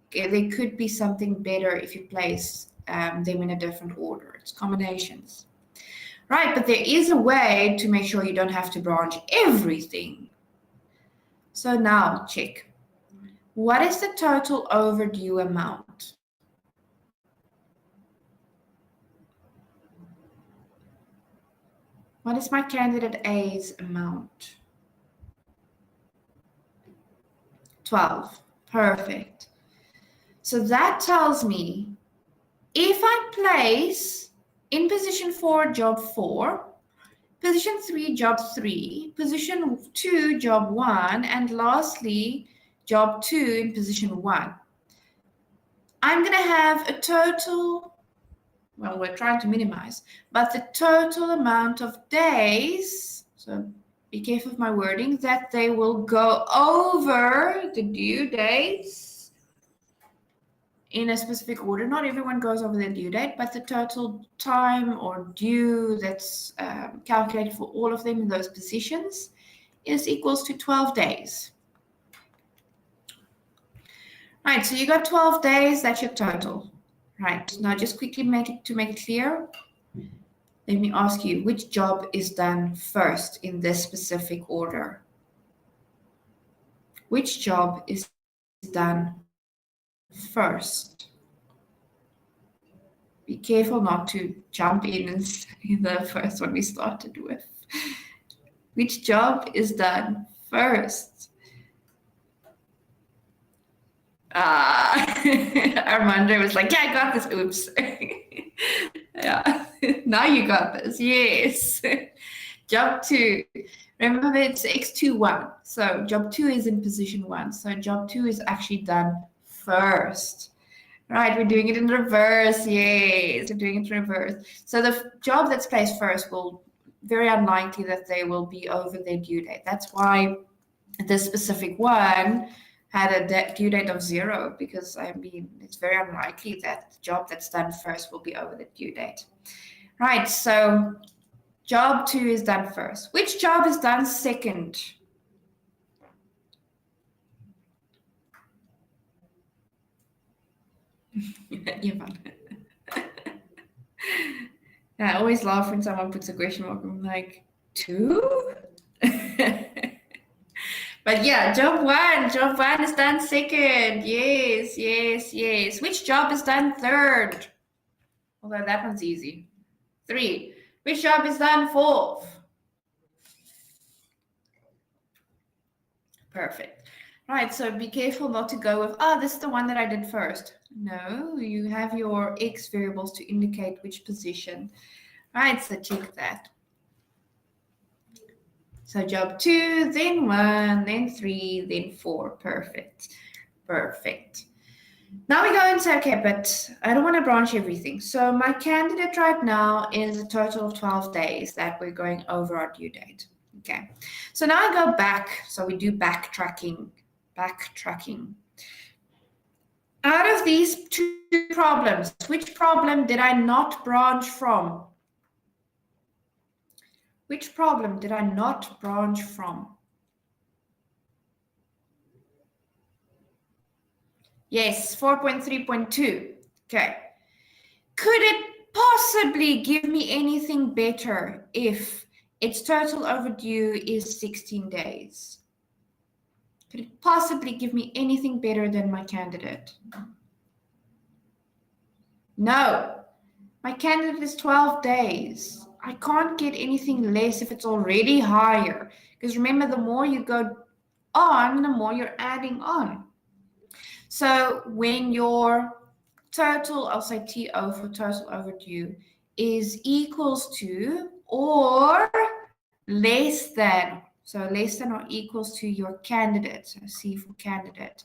[SPEAKER 1] Okay, there could be something better if you place them in a different order. It's combinations. Right, but there is a way to make sure you don't have to branch everything. So now check. What is the total overdue amount? What is my candidate A's amount? 12. Perfect. So that tells me if I place in position 4, job 4, position 3, job 3, position 2, job 1, and lastly, job 2 in position 1, I'm going to have a total, well, we're trying to minimize, but the total amount of days, so be careful of my wording, that they will go over the due dates in a specific order. Not everyone goes over their due date, but the total time or due that's calculated for all of them in those positions is equals to 12 days. Right, so you got 12 days, that's your total. Right, now just quickly make it clear. Let me ask you, which job is done first in this specific order? Which job is done first? Be careful not to jump in and say the first one we started with. Which job is done first? Armando was like, yeah, I got this. Oops. Yeah, now you got this. Yes. Job 2. Remember, it's X21. So job 2 is in position 1. So job 2 is actually done first. Right, we're doing it in reverse. Yes, we're doing it in reverse. So the job that's placed first will very unlikely that they will be over their due date. That's why this specific one had a due date of 0, because I mean, it's very unlikely that the job that's done first will be over the due date. Right, so job 2 is done first. Which job is done second? I always laugh when someone puts a question mark. I'm like, 2? But yeah, job 1 is done second. Yes, yes, yes. Which job is done third? Although that one's easy. 3. Which job is done fourth? Perfect. Right, so be careful not to go with, this is the one that I did first. No, you have your X variables to indicate which position. Right, so check that. So job 2, then 1, then 3, then 4. Perfect. Perfect. Now we go and say, okay, but I don't want to branch everything. So my candidate right now is a total of 12 days that we're going over our due date. Okay. So now I go back. So we do backtracking. Out of these 2 problems, which problem did I not branch from? Which problem did I not branch from? Yes, 4.3.2. Okay. Could it possibly give me anything better if its total overdue is 16 days? Could it possibly give me anything better than my candidate? No. My candidate is 12 days. I can't get anything less if it's already higher. Because remember, the more you go on, the more you're adding on. So when your total, I'll say TO for total overdue, is equals to or less than, so less than or equals to your candidate, so C for candidate,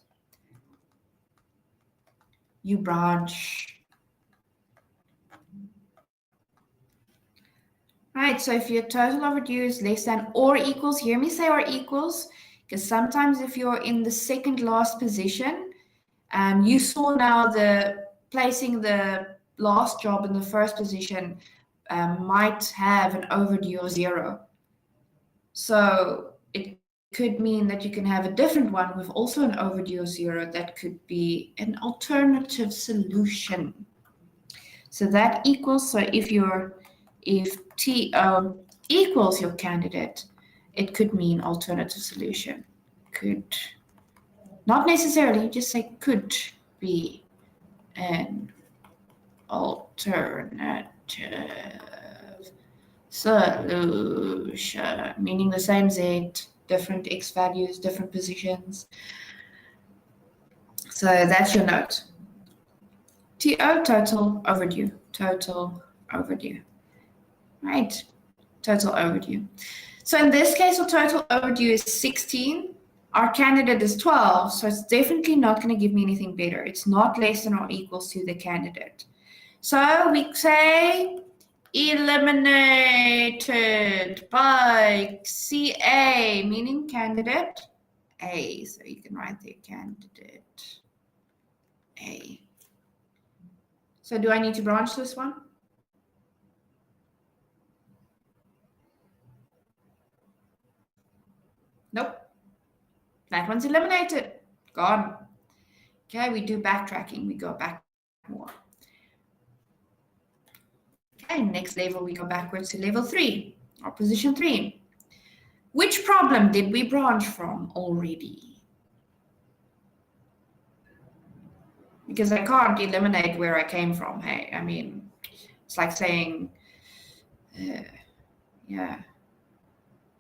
[SPEAKER 1] you branch. Right, so if your total overdue is less than or equals, hear me say or equals, because sometimes if you're in the second last position, you saw now the placing the last job in the first position might have an overdue of 0. So it could mean that you can have a different one with also an overdue of 0 that could be an alternative solution. So that equals, so if TO equals your candidate, it could mean alternative solution. Could, not necessarily, just say could be an alternative solution, meaning the same Z, different X values, different positions. So that's your note. TO, total overdue, total overdue. Right, total overdue. So in this case, our total overdue is 16. Our candidate is 12, so it's definitely not going to give me anything better. It's not less than or equals to the candidate. So we say eliminated by CA, meaning candidate A. So you can write there candidate A. So do I need to branch this one? Nope. That one's eliminated. Gone. Okay, we do backtracking. We go back more. Okay, next level, we go backwards to level 3, or position 3. Which problem did we branch from already? Because I can't eliminate where I came from. Hey, I mean, it's like saying, yeah,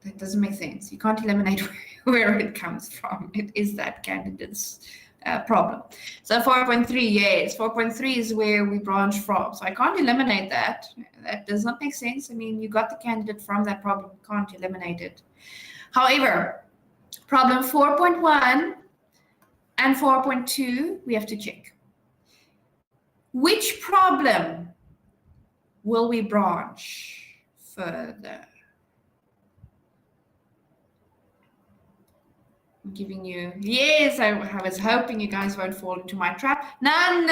[SPEAKER 1] that doesn't make sense. You can't eliminate where it comes from. It is that candidate's problem. So 4.3, yes, 4.3 is where we branch from. So I can't eliminate that. That does not make sense. I mean, you got the candidate from that problem. You can't eliminate it. However, problem 4.1 and 4.2, we have to check. Which problem will we branch further? I'm giving you, yes, I was hoping you guys won't fall into my trap. None,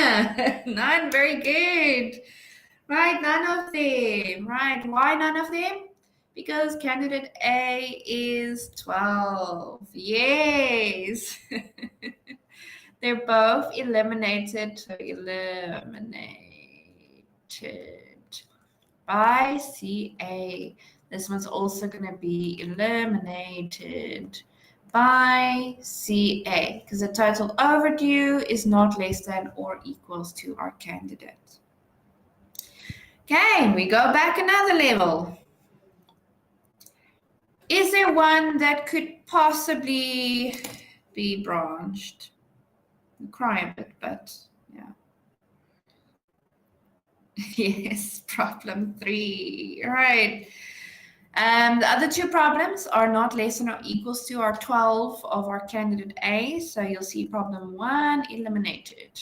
[SPEAKER 1] none, very good. Right, none of them, right, why none of them? Because candidate A is 12, yes. They're both eliminated, so eliminated by CA. This one's also going to be eliminated by CA because the total overdue is not less than or equals to our candidate. Okay, we go back another level. Is there one that could possibly be branched? I cry a bit, but yeah. Yes, problem 3, right. The other two problems are not less than or equals to our 12 of our candidate A. So you'll see problem 1 eliminated.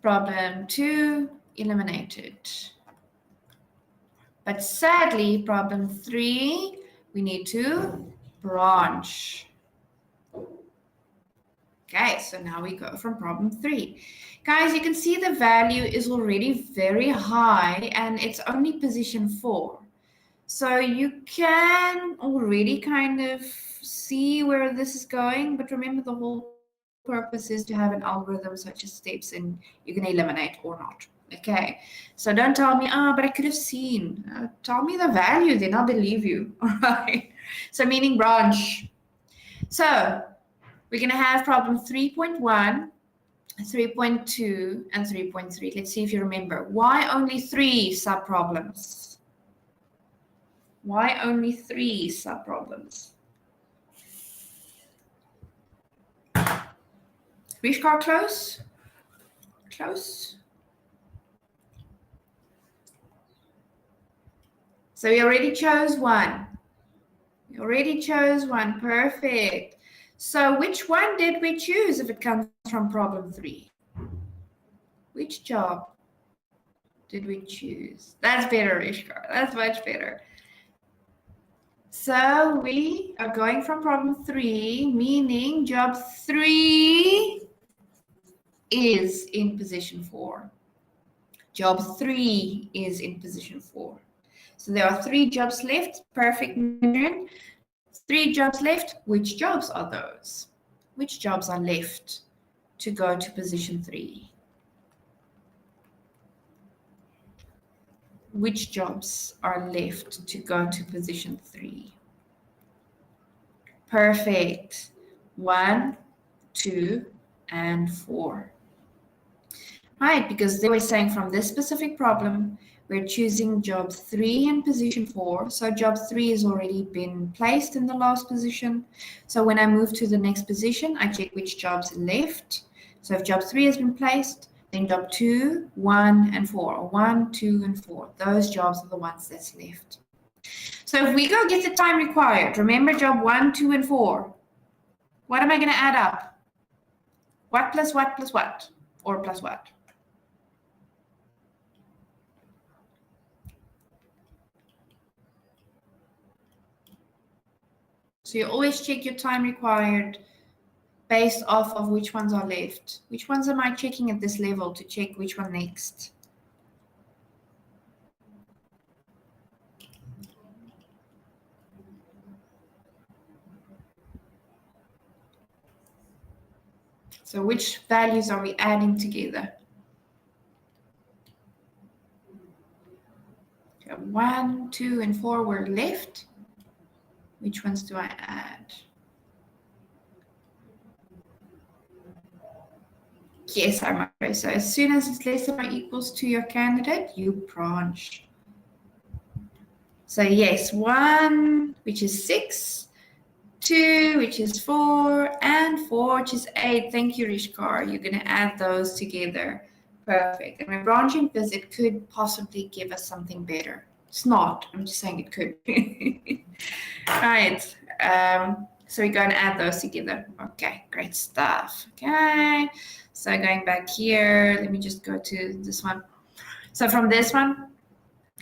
[SPEAKER 1] Problem 2 eliminated. But sadly, problem 3, we need to branch. Okay, so now we go from problem 3. Guys, you can see the value is already very high and it's only position 4. So you can already kind of see where this is going, but remember the whole purpose is to have an algorithm such as steps and you can eliminate or not. Okay, so don't tell me, but I could have seen. Tell me the value, then I'll believe you. All right, so meaning branch. So we're going to have problem 3.1, 3.2, and 3.3. Let's see if you remember. Why only 3 subproblems? Why only 3 subproblems? Rishkar, close? Close? So we already chose one. We already chose one. Perfect. So which one did we choose if it comes from problem 3? Which job did we choose? That's better, Rishkar. That's much better. So we are going from problem 3, meaning job 3 is in position 4. Job 3 is in position 4. So there are 3 jobs left. Perfect, Miriam. 3 jobs left. Which jobs are those? Which jobs are left to go to position 3? Which jobs are left to go to position 3? Perfect. 1, 2, and 4. right? Because they were saying from this specific problem, we're choosing job 3 in position 4. So job 3 has already been placed in the last position. So when I move to the next position, I check which jobs are left. So if job 3 has been placed, then job 2, 1, and 4, or 1, 2, and 4. Those jobs are the ones that's left. So if we go get the time required, remember job 1, 2, and 4. What am I going to add up? What plus what plus what? Or plus what? So you always check your time required based off of which ones are left. Which ones am I checking at this level to check which one next? So which values are we adding together? Okay, 1, 2, and 4 were left. Which ones do I add? Yes, I remember. So as soon as it's less than or equals to your candidate, you branch. So yes, 1, which is 6, 2, which is 4, and 4, which is 8. Thank you, Rishkar. You're going to add those together. Perfect. And when branching this, it could possibly give us something better. It's not. I'm just saying it could. Right. So we're going to add those together. Okay, great stuff. Okay. So going back here, let me just go to this one. So from this one,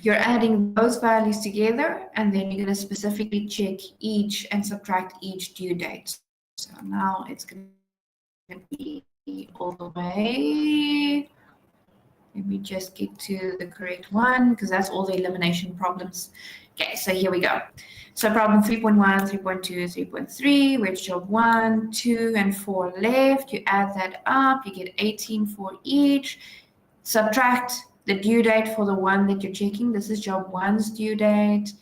[SPEAKER 1] you're adding those values together, and then you're going to specifically check each and subtract each due date. So now it's going to be all the way. Let me just get to the correct one because that's all the elimination problems. Okay, so here we go. So problem 3.1, 3.2, 3.3, which job 1, 2, and 4 left. You add that up, you get 18 for each. Subtract the due date for the one that you're checking. This is job 1's due date.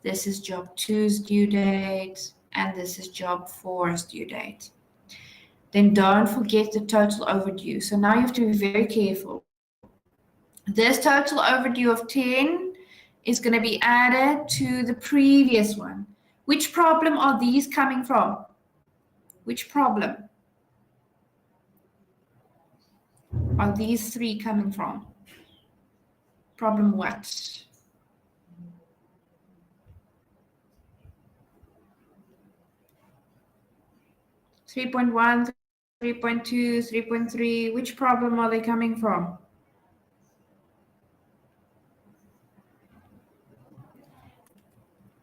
[SPEAKER 1] This is job 2's due date. And this is job 4's due date. Then don't forget the total overdue. So now you have to be very careful. This total overdue of 10 is going to be added to the previous one. Which problem are these coming from? Which problem are these 3 coming from? Problem what? 3.1, 3.2, 3.3. Which problem are they coming from?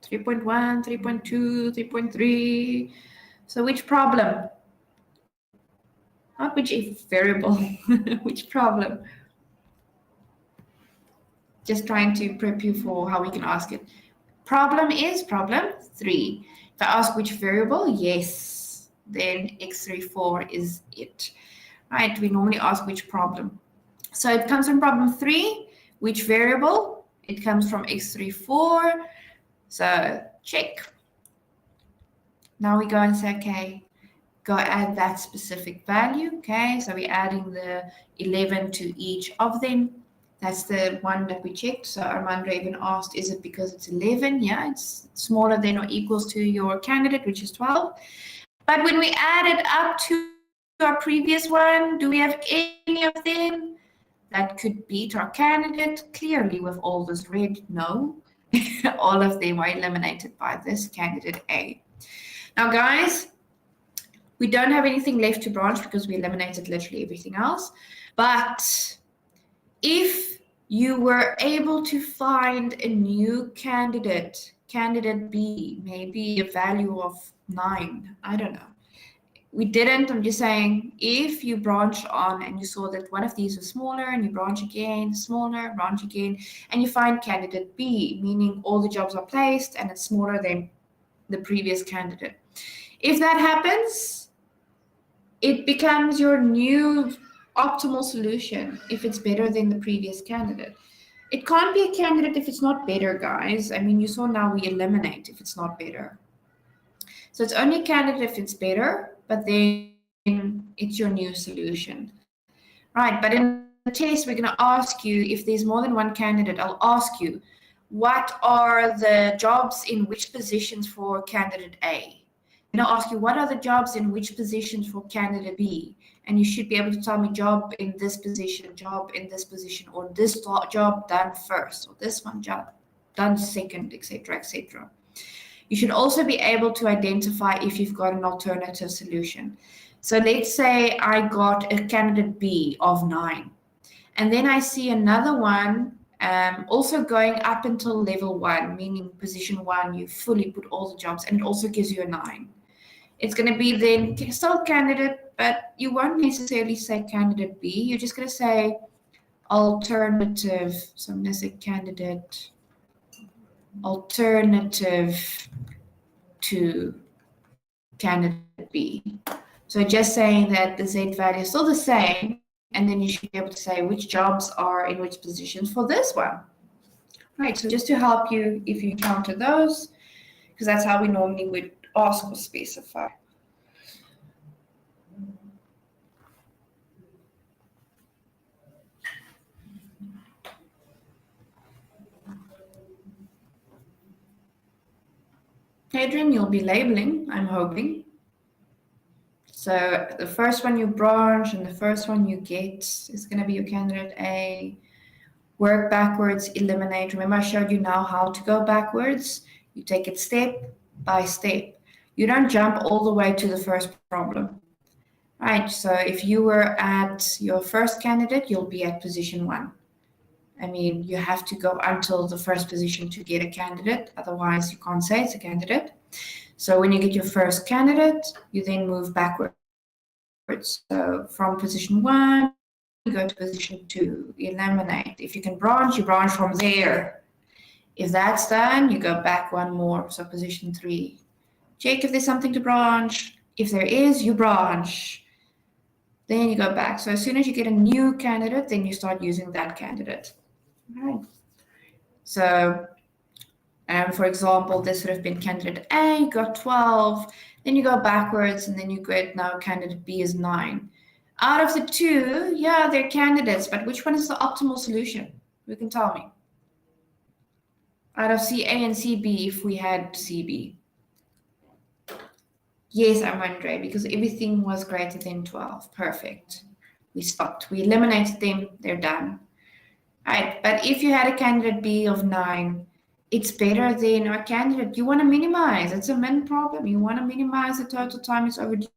[SPEAKER 1] Three point one, 3.2, 3.3. So which problem? Not which variable, which problem? Just trying to prep you for how we can ask it. Problem is problem 3. If I ask which variable, yes, then x34 is it. Right, we normally ask which problem. So it comes from problem 3. Which variable? It comes from x34. So check. Now we go and say, okay, go add that specific value. Okay, so we're adding the 11 to each of them. That's the one that we checked. So Armando even asked, is it because it's 11? Yeah, it's smaller than or equals to your candidate, which is 12. But when we add it up to our previous one, do we have any of them that could beat our candidate? Clearly, with all this red, no. All of them are eliminated by this candidate A. Now, guys, we don't have anything left to branch because we eliminated literally everything else. But if you were able to find a new candidate, candidate B, maybe a value of 9, I don't know. We didn't, I'm just saying, if you branch on and you saw that one of these was smaller and you branch again, smaller, branch again, and you find candidate B, meaning all the jobs are placed and it's smaller than the previous candidate. If that happens, it becomes your new optimal solution if it's better than the previous candidate. It can't be a candidate if it's not better, guys. I mean, you saw now we eliminate if it's not better. So it's only a candidate if it's better, but then it's your new solution. Right, but in test, we're going to ask you, if there's more than one candidate, I'll ask you, what are the jobs in which positions for candidate A? And I'll ask you, what are the jobs in which positions for candidate B? And you should be able to tell me job in this position, job in this position, or this job done first, or this one job done second, etc., etc. You should also be able to identify if you've got an alternative solution. So let's say I got a candidate B of 9, and then I see another one also going up until level 1, meaning position 1, you fully put all the jobs, and it also gives you a 9. It's going to be then still candidate, but you won't necessarily say candidate B. You're just going to say alternative. So I'm going to say candidate alternative to candidate B. So just saying that the Z value is still the same, and then you should be able to say which jobs are in which positions for this one. Right, so just to help you if you encounter those, because that's how we normally would ask or specify. Adrian, you'll be labeling, I'm hoping. So the first one you branch and the first one you get is going to be your candidate A. Work backwards, eliminate. Remember, I showed you now how to go backwards. You take it step by step. You don't jump all the way to the first problem. Right, so if you were at your first candidate, you'll be at position 1. I mean, you have to go until the first position to get a candidate. Otherwise, you can't say it's a candidate. So when you get your first candidate, you then move backwards. So from position 1, you go to position 2, eliminate. If you can branch, you branch from there. If that's done, you go back one more, so position 3. Check if there's something to branch. If there is, you branch. Then you go back. So as soon as you get a new candidate, then you start using that candidate. Right. So, for example, this would have been candidate A, got 12. Then you go backwards, and then you get now candidate B is 9. Out of the 2, yeah, they're candidates, but which one is the optimal solution? You can tell me. Out of CA and CB, if we had CB. Yes, I'm wondering, because everything was greater than 12. Perfect. We stopped. We eliminated them. They're done. All right, but if you had a candidate B of 9, it's better than a candidate. You want to minimize. It's a min problem. You want to minimize the total time it's overdue.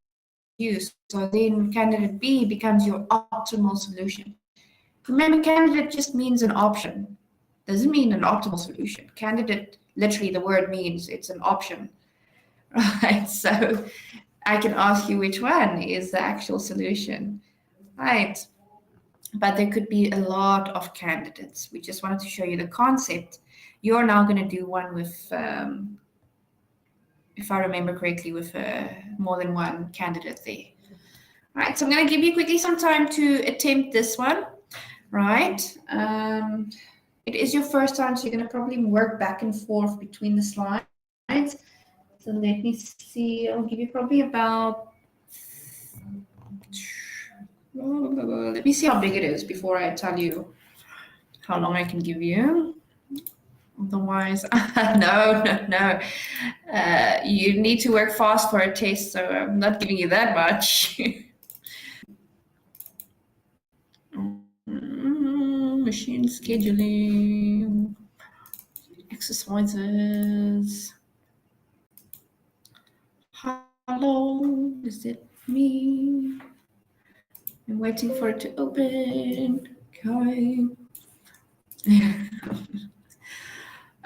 [SPEAKER 1] So then candidate B becomes your optimal solution. Remember, candidate just means an option. Doesn't mean an optimal solution. Candidate, literally the word means it's an option. Right, so I can ask you which one is the actual solution. Right, but there could be a lot of candidates. We just wanted to show you the concept. You're now going to do one with, if I remember correctly, with more than one candidate there. All right, so I'm going to give you quickly some time to attempt this one. Right, it is your first time, so you're going to probably work back and forth between the slides. So let me see, I'll give you probably about, let me see how big it is before I tell you how long I can give you. Otherwise, no. You need to work fast for a test, so I'm not giving you that much. Machine scheduling, exercises. Hello, is it me? I'm waiting for it to open. Okay.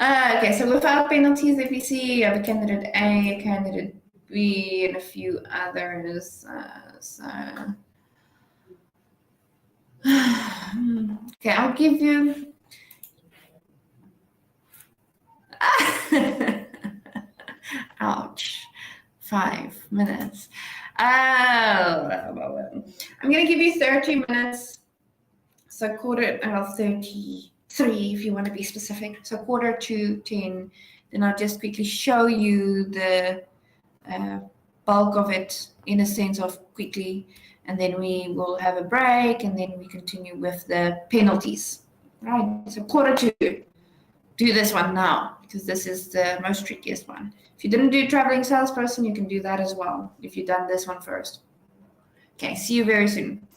[SPEAKER 1] Okay, so without penalties, if we see you have a candidate A, a candidate B, and a few others. Okay, I'll give you. Ouch. 5 minutes. I'm going to give you 30 minutes. So quarter, 33 if you want to be specific. So quarter to 10. Then I'll just quickly show you the bulk of it in a sense of quickly. and then we will have a break, and then we continue with the penalties. Right, so 1:45. Do this one now, because this is the most trickiest one. If you didn't do traveling salesperson, you can do that as well, if you've done this one first. Okay, see you very soon.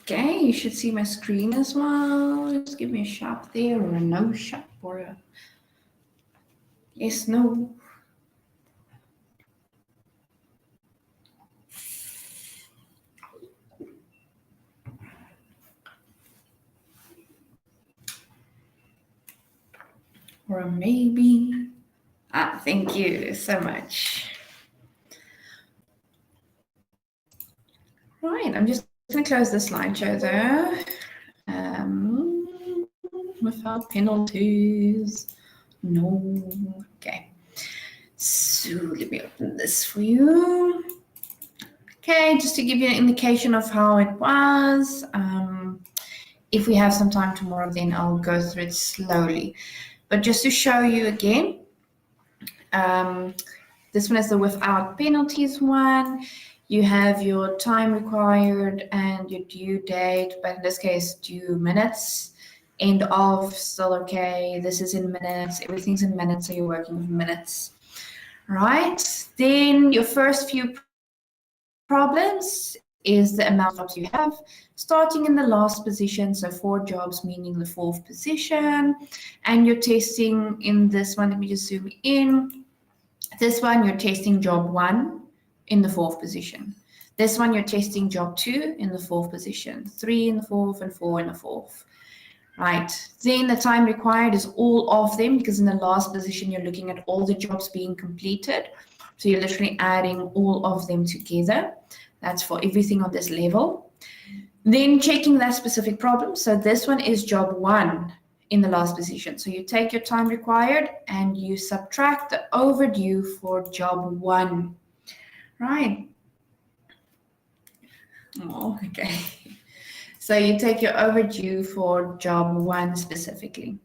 [SPEAKER 1] Okay, you should see my screen as well. Just give me a shout there, or a no shout, or a yes, no. Or a maybe. Thank you so much. Right, I'm just going to close the slideshow there. Without penalties. No. Okay. So let me open this for you. Okay, just to give you an indication of how it was. If we have some time tomorrow, then I'll go through it slowly. But just to show you again, this one is the without penalties one. You have your time required and your due date, but in this case, due minutes. End of, still okay. This is in minutes. Everything's in minutes, so you're working with minutes. Right. Then your first few problems is the amount of jobs you have, starting in the last position, so 4 jobs, meaning the 4th position. And you're testing in this one, let me just zoom in. This one, you're testing job 1 in the 4th position. This one, you're testing job 2 in the 4th position, 3 in the 4th, and 4 in the 4th. Right, then the time required is all of them, because in the last position, you're looking at all the jobs being completed. So you're literally adding all of them together. That's for everything on this level. Then checking that specific problem. So this one is job 1 in the last position. So you take your time required and you subtract the overdue for job 1. Right. Oh, okay. So you take your overdue for job 1 specifically.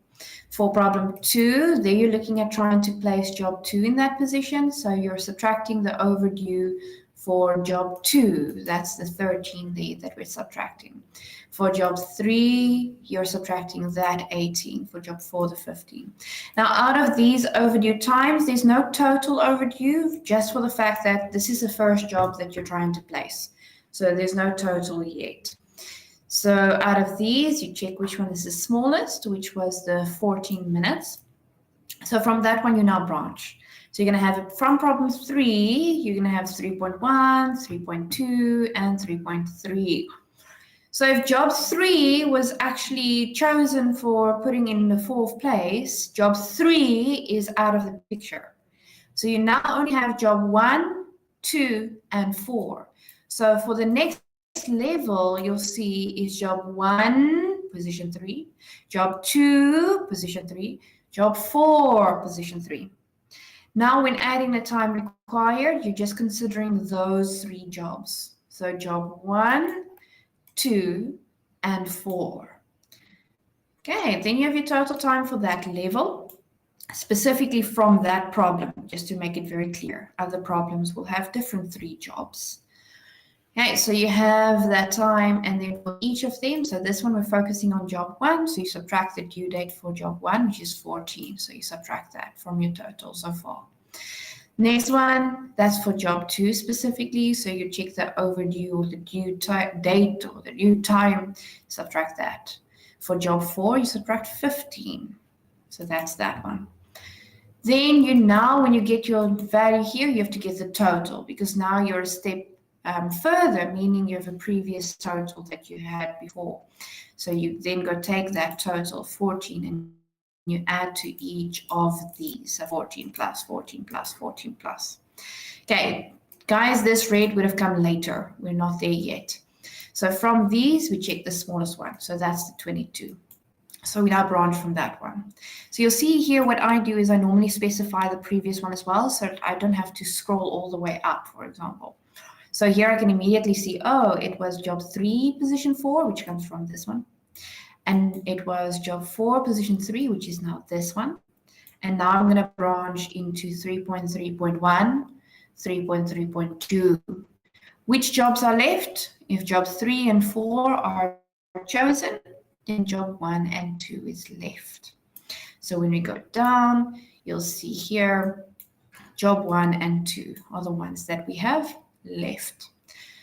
[SPEAKER 1] For problem 2, there you're looking at trying to place job 2 in that position. So you're subtracting the overdue for job 2. That's the 13 there that we're subtracting. For job 3, you're subtracting that 18. For job 4, the 15. Now, out of these overdue times, there's no total overdue, just for the fact that this is the first job that you're trying to place. So there's no total yet. So out of these, you check which one is the smallest, which was the 14 minutes. So from that one, you now branch. So you're going to have, from problem 3, you're going to have 3.1, 3.2, and 3.3. So if job 3 was actually chosen for putting in the 4th place, job 3 is out of the picture. So you now only have job 1, 2, and 4. So for the next level, you'll see is job 1, position 3, job 2, position 3, job 4, position 3. Now, when adding the time required, you're just considering those 3 jobs. So job 1, 2, and 4. Okay, then you have your total time for that level, specifically from that problem, just to make it very clear. Other problems will have different 3 jobs. Okay, so you have that time, and then for each of them, so this one we're focusing on job 1, so you subtract the due date for job 1, which is 14, so you subtract that from your total so far. Next one, that's for job 2 specifically, so you check the overdue or the due date or the due time, subtract that. For job 4, you subtract 15, so that's that one. Then when you get your value here, you have to get the total, because now you're a step further, meaning you have a previous total that you had before. So you then go take that total, 14, and you add to each of these, so 14 plus 14 plus 14 plus. Okay, guys, this rate would have come later. We're not there yet. So from these, we check the smallest one. So that's the 22. So we now branch from that one. So you'll see here what I do is I normally specify the previous one as well, so I don't have to scroll all the way up, for example. So here I can immediately see, oh, it was job 3, position 4, which comes from this one. And it was job 4, position 3, which is now this one. And now I'm going to branch into 3.3.1, 3.3.2. Which jobs are left? If job 3 and 4 are chosen, then job 1 and 2 is left. So when we go down, you'll see here, job 1 and 2 are the ones that we have left.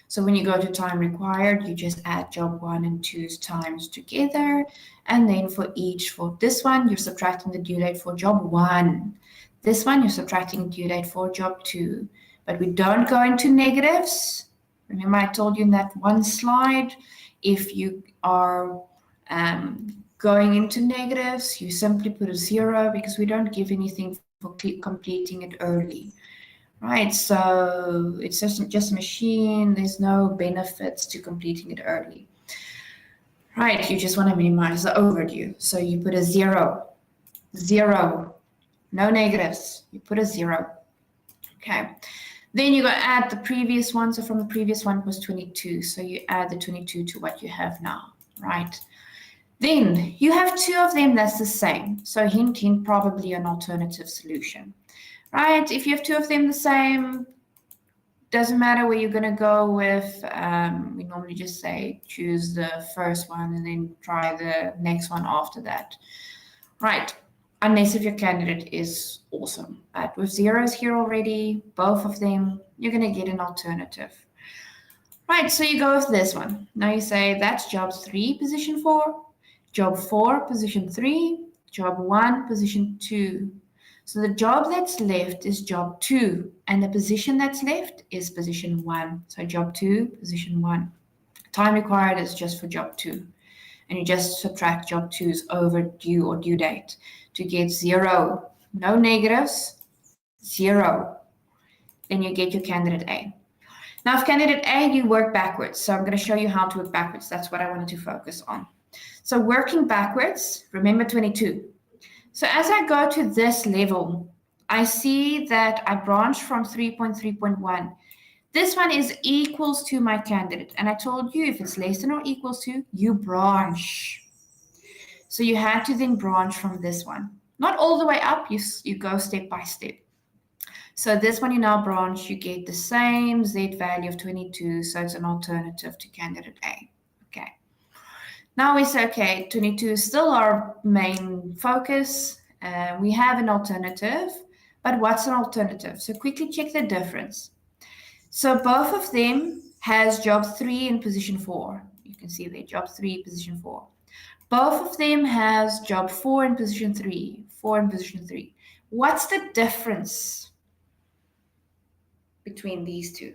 [SPEAKER 1] So when you go to time required, you just add job 1 and 2's times together. And then for this one, you're subtracting the due date for job 1. This one, you're subtracting the due date for job 2. But we don't go into negatives. Remember, I told you in that one slide, if you are going into negatives, you simply put a 0, because we don't give anything for completing it early. Right, so it's just a machine. There's no benefits to completing it early. Right, you just want to minimize the overdue. So you put a 0, 0, no negatives. You put a 0. Okay, then you go add the previous one. So from the previous one was 22. So you add the 22 to what you have now, right? Then you have 2 of them that's the same. So hint, hint, probably an alternative solution. Right, if you have 2 of them the same, doesn't matter where you're going to go with. We normally just say choose the first one and then try the next one after that. Right, unless if your candidate is awesome. But with 0s here already, both of them, you're going to get an alternative. Right, so you go with this one. Now you say that's job 3, position 4, job 4, position 3, job 1, position 2. So the job that's left is job 2, and the position that's left is position 1. So job 2, position 1. Time required is just for job 2. And you just subtract job 2's overdue or due date to get 0. No negatives, 0. Then you get your candidate A. Now, for candidate A, you work backwards. So I'm going to show you how to work backwards. That's what I wanted to focus on. So working backwards, remember 22. So as I go to this level, I see that I branch from 3.3.1. This one is equals to my candidate. And I told you if it's less than or equals to, you branch. So you had to then branch from this one. Not all the way up, you go step by step. So this one you now branch, you get the same Z value of 22. So it's an alternative to candidate A. Okay. Now we say, okay, 22 is still our main focus. We have an alternative, but what's an alternative? So quickly check the difference. So both of them has job 3 in position 4. You can see there, job 3, position 4. Both of them has job 4 in position 3, 4 in position 3. What's the difference between these two?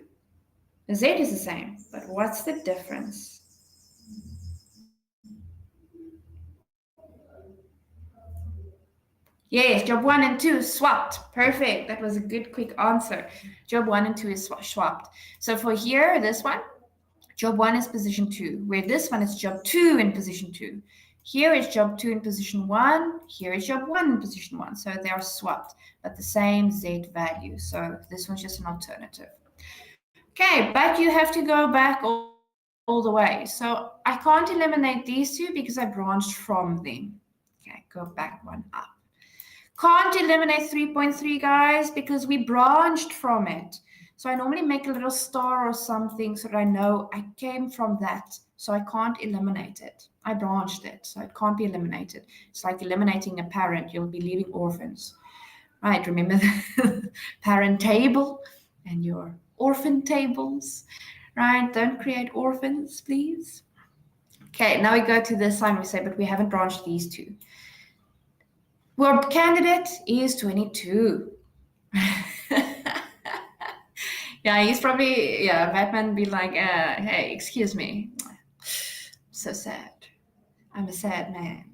[SPEAKER 1] The Z is the same, but what's the difference? Yes, job 1 and 2 swapped. Perfect. That was a good, quick answer. Job 1 and 2 is swapped. So for here, this one, job 1 is position 2, where this one is job 2 in position 2. Here is job 2 in position 1. Here is job 1 in position 1. So they are swapped, but the same Z value. So this one's just an alternative. Okay, but you have to go back all the way. So I can't eliminate these two because I branched from them. Okay, go back one up. Can't eliminate 3.3, guys, because we branched from it. So I normally make a little star or something so that I know I came from that. So I can't eliminate it. I branched it, so it can't be eliminated. It's like eliminating a parent. You'll be leaving orphans. Right, remember the parent table and your orphan tables, right? Don't create orphans, please. Okay, now we go to this side and we say, but we haven't branched these two. Well, candidate is 22. Yeah, he's probably, Batman be like, hey, excuse me. So sad. I'm a sad man.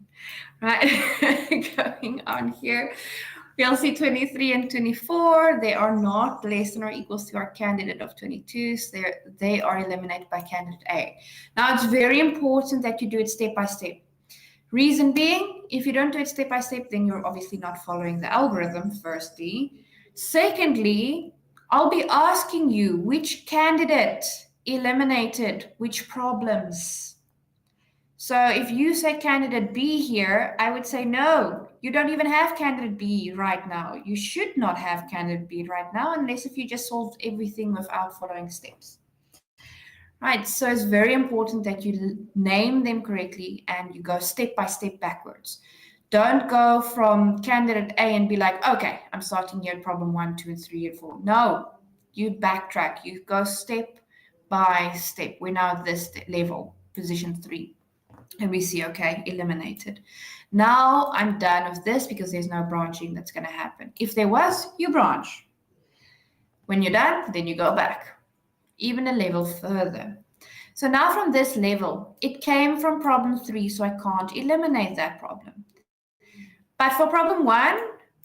[SPEAKER 1] Right, going on here. We'll see 23 and 24. They are not less than or equals to our candidate of 22. So they are eliminated by candidate A. Now, it's very important that you do it step by step. Reason being, if you don't do it step by step, then you're obviously not following the algorithm, firstly. Secondly, I'll be asking you which candidate eliminated which problems. So if you say candidate B here, I would say no, you don't even have candidate B right now. You should not have candidate B right now unless if you just solved everything without following steps. Right, so it's very important that you name them correctly and you go step by step backwards. Don't go from candidate A and be like, okay, I'm starting here at problem 1, 2, and 3, and 4. No, you backtrack. You go step by step. We're now at this level, position 3. And we see, okay, eliminated. Now I'm done with this because there's no branching that's going to happen. If there was, you branch. When you're done, then you go back, even a level further. So now from this level, it came from problem 3, so I can't eliminate that problem. But for problem 1,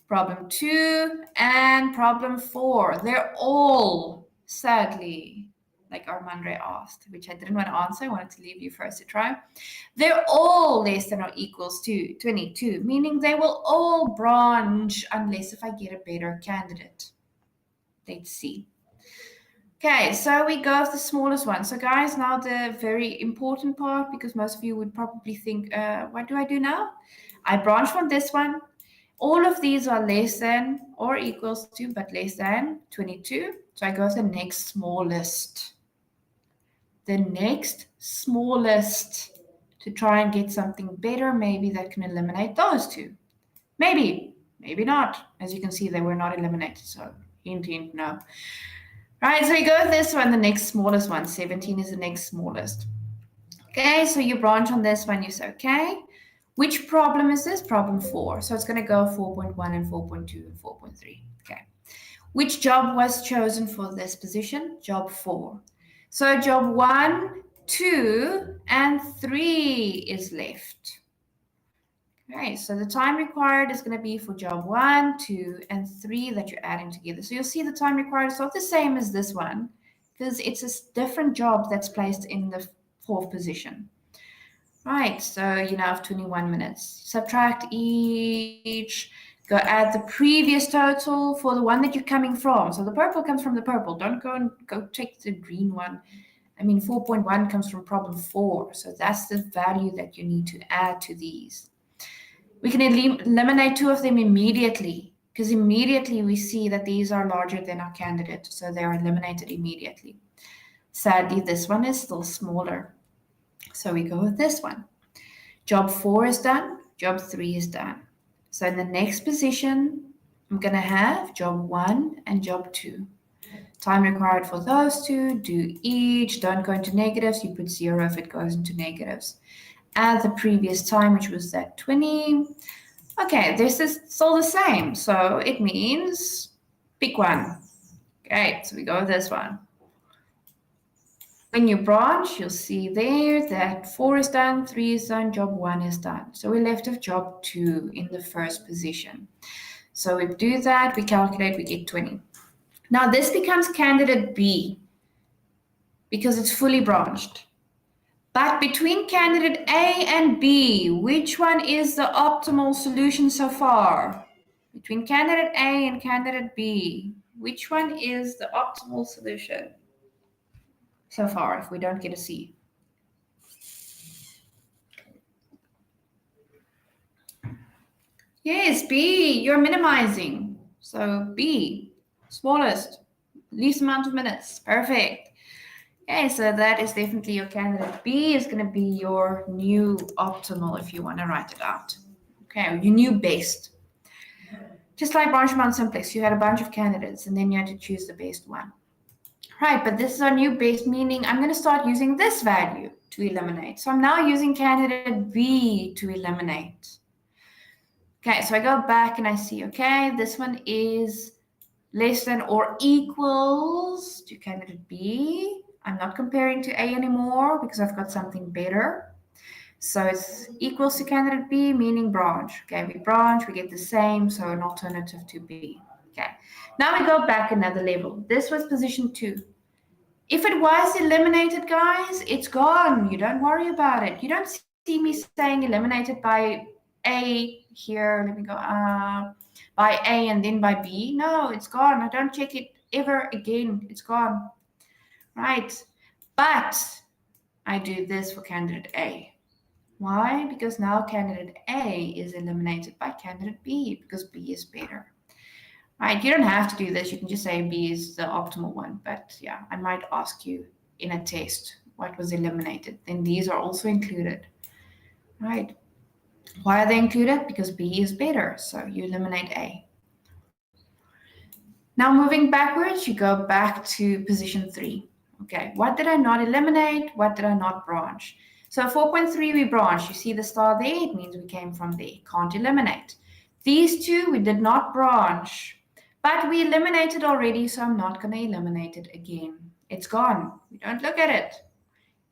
[SPEAKER 1] problem 2, and problem 4, they're all, sadly, like Armandre asked, which I didn't want to answer. I wanted to leave you first to try. They're all less than or equals to 22, meaning they will all branch unless if I get a better candidate. Let's see. Okay, so we go with the smallest one. So guys, now the very important part, because most of you would probably think, what do I do now? I branch from this one. All of these are less than or equals to, but less than 22. So I go with the next smallest. The next smallest to try and get something better, maybe that can eliminate those two. Maybe, maybe not. As you can see, they were not eliminated. So hint, hint, no. Right, so you go with this one, the next smallest one. 17 is the next smallest. Okay, so you branch on this one, you say, okay, which problem is this? Problem 4. So it's going to go 4.1 and 4.2 and 4.3. Okay. Which job was chosen for this position? Job 4. So job 1, 2, and 3 is left. Okay, so the time required is going to be for job 1, 2, and 3 that you're adding together. So you'll see the time required is not the same as this one because it's a different job that's placed in the 4th position. Right, so you now have 21 minutes. Subtract each, go add the previous total for the one that you're coming from. So the purple comes from the purple. Don't go take the green one. I mean, 4.1 comes from problem 4. So that's the value that you need to add to these. We can eliminate 2 of them immediately because immediately we see that these are larger than our candidate. So they are eliminated immediately. Sadly, this one is still smaller. So we go with this one. Job 4 is done. Job 3 is done. So in the next position, I'm going to have job 1 and job 2. Time required for those two. Do each. Don't go into negatives. You put 0 if it goes into negatives. Add the previous time, which was that 20. Okay, this is still the same. So it means pick one. Okay, so we go with this one. When you branch, you'll see there that 4 is done, 3 is done, job 1 is done. So we're left with job 2 in the first position. So we do that, we calculate, we get 20. Now this becomes candidate B because it's fully branched. But between candidate A and B, which one is the optimal solution so far? Between candidate A and candidate B, which one is the optimal solution so far if we don't get a C? Yes, B, you're minimizing. So B, smallest, least amount of minutes. Perfect. Okay, so that is definitely your candidate. B is going to be your new optimal if you want to write it out. Okay, your new best. Just like branch-bound simplex, you had a bunch of candidates and then you had to choose the best one. Right, but this is our new best, meaning I'm going to start using this value to eliminate. So I'm now using candidate B to eliminate. Okay, so I go back and I see, okay, this one is less than or equals to candidate B. I'm not comparing to A anymore because I've got something better. So it's equals to candidate B, meaning branch. Okay, we branch, we get the same, so an alternative to B. Okay, now we go back another level. This was position 2. If it was eliminated, guys, it's gone. You don't worry about it. You don't see me saying eliminated by A here. Let me go by A and then by B. No, it's gone. I don't check it ever again. It's gone. Right. But I do this for candidate A. Why? Because now candidate A is eliminated by candidate B because B is better. Right, you don't have to do this. You can just say B is the optimal one. But yeah, I might ask you in a test what was eliminated. Then these are also included. Right. Why are they included? Because B is better. So you eliminate A. Now moving backwards, you go back to position 3. Okay, what did I not eliminate? What did I not branch? So 4.3 we branched. You see the star there? It means we came from there. Can't eliminate. These two we did not branch. But we eliminated already, so I'm not going to eliminate it again. It's gone. We don't look at it.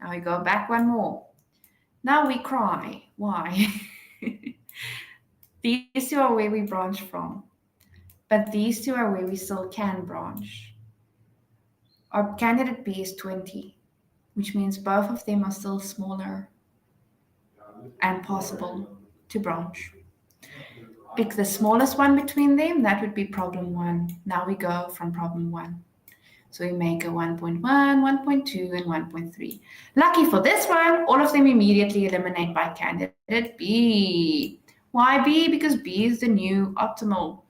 [SPEAKER 1] Now we go back one more. Now we cry. Why? These two are where we branch from. But these two are where we still can branch. Our candidate B is 20, which means both of them are still smaller and possible to branch. Pick the smallest one between them, that would be problem 1. Now we go from problem 1. So we make a 1.1, 1.2, and 1.3. Lucky for this one, all of them immediately eliminate by candidate B. Why B? Because B is the new optimal.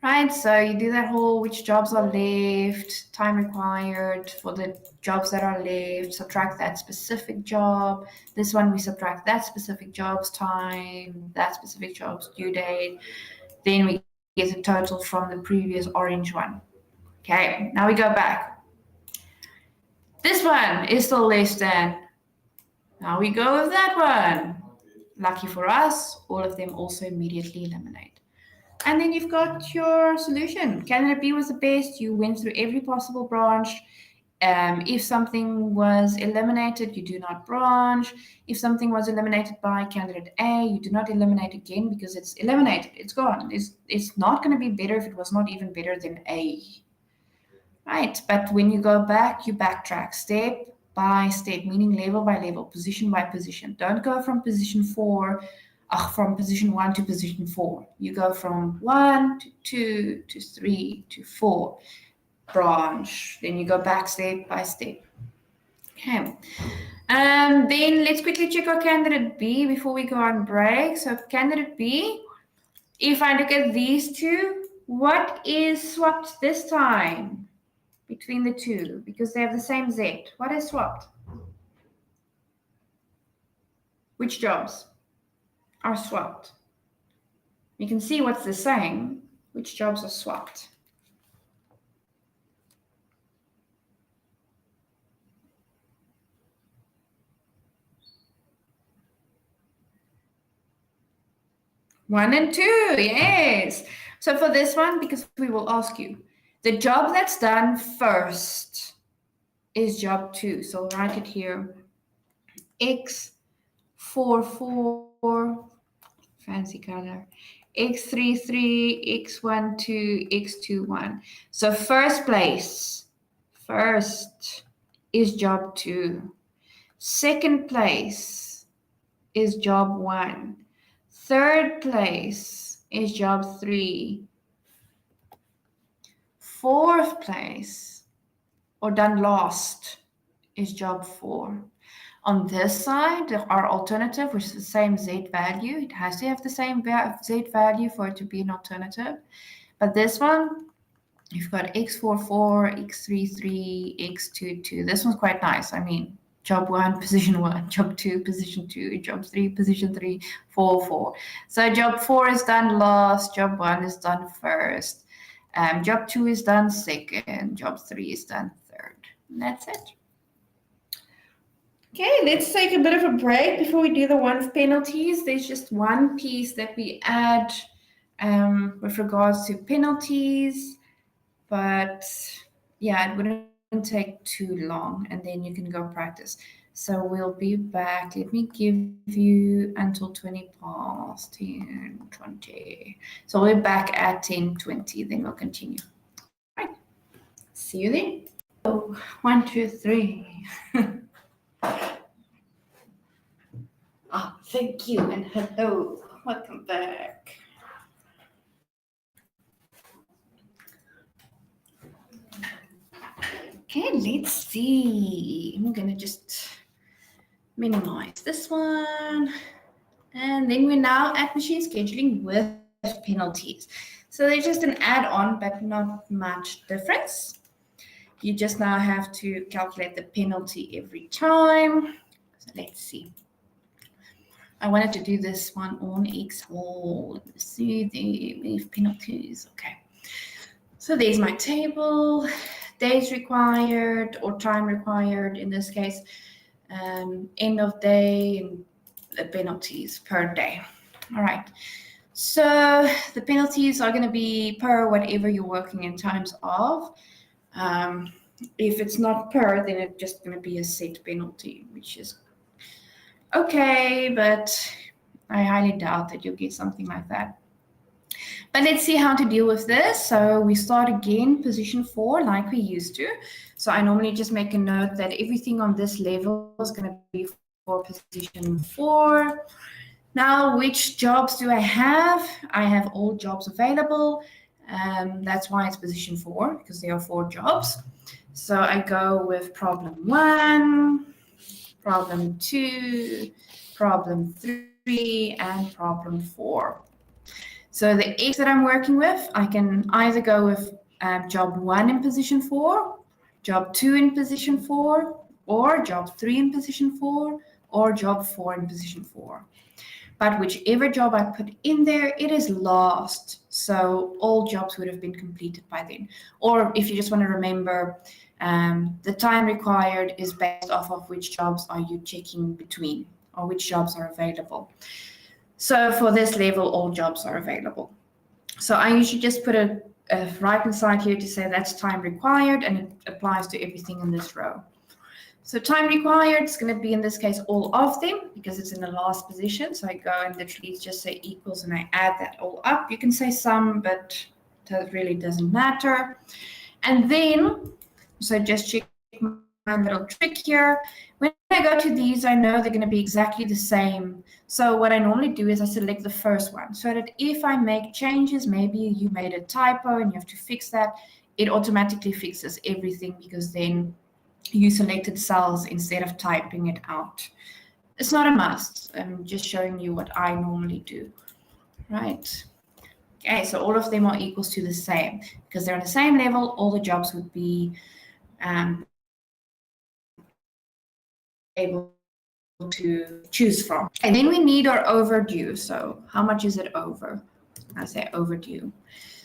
[SPEAKER 1] Right, so you do that whole which jobs are left, time required for the jobs that are left, subtract that specific job. This one we subtract that specific job's time, that specific job's due date. Then we get a total from the previous orange one. Okay, now we go back. This one is still less than. Now we go with that one. Lucky for us, all of them also immediately eliminate. And then you've got your solution. Candidate B was the best. You went through every possible branch. If something was eliminated, you do not branch. If something was eliminated by candidate A, you do not eliminate again because it's eliminated. It's gone. It's not going to be better if it was not even better than A. Right, but when you go back, you backtrack step by step, meaning level by level, position by position. Don't go from position 1 to position 4. You go from 1 to 2 to 3 to 4. Branch. Then you go back step by step. Okay. Then let's quickly check our candidate B before we go on break. So candidate B, if I look at these two, what is swapped this time between the two? Because they have the same Z. What is swapped? Which jobs are swapped? You can see what's the same. Which jobs are swapped? One and 2, yes. So for this one, because we will ask you, the job that's done first is job 2. So I'll write it here. X44, fancy color, X33, X12, X21. So first is job 2. Second place is job 1. Third place is job 3. Fourth place, or done last, is job 4. On this side, our alternative, which is the same Z value, it has to have the same Z value for it to be an alternative. But this one, you've got X44, X33, X22. This one's quite nice. I mean, job 1, position 1, job 2, position 2, job 3, position 3, 4, 4. So job 4 is done last, job 1 is done first, job 2 is done second, job 3 is done third. And that's it. Okay, let's take a bit of a break before we do the one penalties. There's just one piece that we add with regards to penalties, but yeah, it wouldn't take too long, and then you can go practice. So we'll be back. Let me give you until 20 past 10:20. So we'll be back at 10:20, then we'll continue. All right, see you then. Oh, 1, 2, 3. Ah, thank you and hello. Welcome back. Okay, let's see. I'm gonna just minimize this one. And then we're now at machine scheduling with penalties. So they're just an add-on, but not much difference. You just now have to calculate the penalty every time. So let's see. I wanted to do this one on Excel. Let's see the penalties. Okay. So there's my table. Days required or time required in this case. End of day and the penalties per day. All right. So the penalties are going to be per whatever you're working in times of. If it's not per, then it's just going to be a set penalty, which is okay, but I highly doubt that you'll get something like that. But let's see how to deal with this. So we start again, position 4, like we used to. So I normally just make a note that everything on this level is going to be for position 4. Now, which jobs do I have? I have all jobs available. That's why it's position 4, because there are 4 jobs. So I go with problem 1, problem 2, problem 3, and problem 4. So the X that I'm working with, I can either go with job 1 in position 4, job 2 in position 4, or job 3 in position 4, or job 4 in position 4. But whichever job I put in there, it is last. So all jobs would have been completed by then. Or if you just want to remember, the time required is based off of which jobs are you checking between, or which jobs are available. So for this level, all jobs are available. So I usually just put a right-hand side here to say that's time required, and it applies to everything in this row. So time required is going to be, in this case, all of them, because it's in the last position. So I go and literally just say equals, and I add that all up. You can say sum, but that really doesn't matter. And then, so just check my little trick here. When I go to these, I know they're going to be exactly the same. So what I normally do is I select the first one, so that if I make changes, maybe you made a typo and you have to fix that, it automatically fixes everything, because then you selected cells instead of typing it out. It's not a must. I'm just showing you what I normally do. Right. Okay, so all of them are equals to the same. Because they're on the same level, all the jobs would be able to choose from. And then we need our overdue. So how much is it over? I say overdue.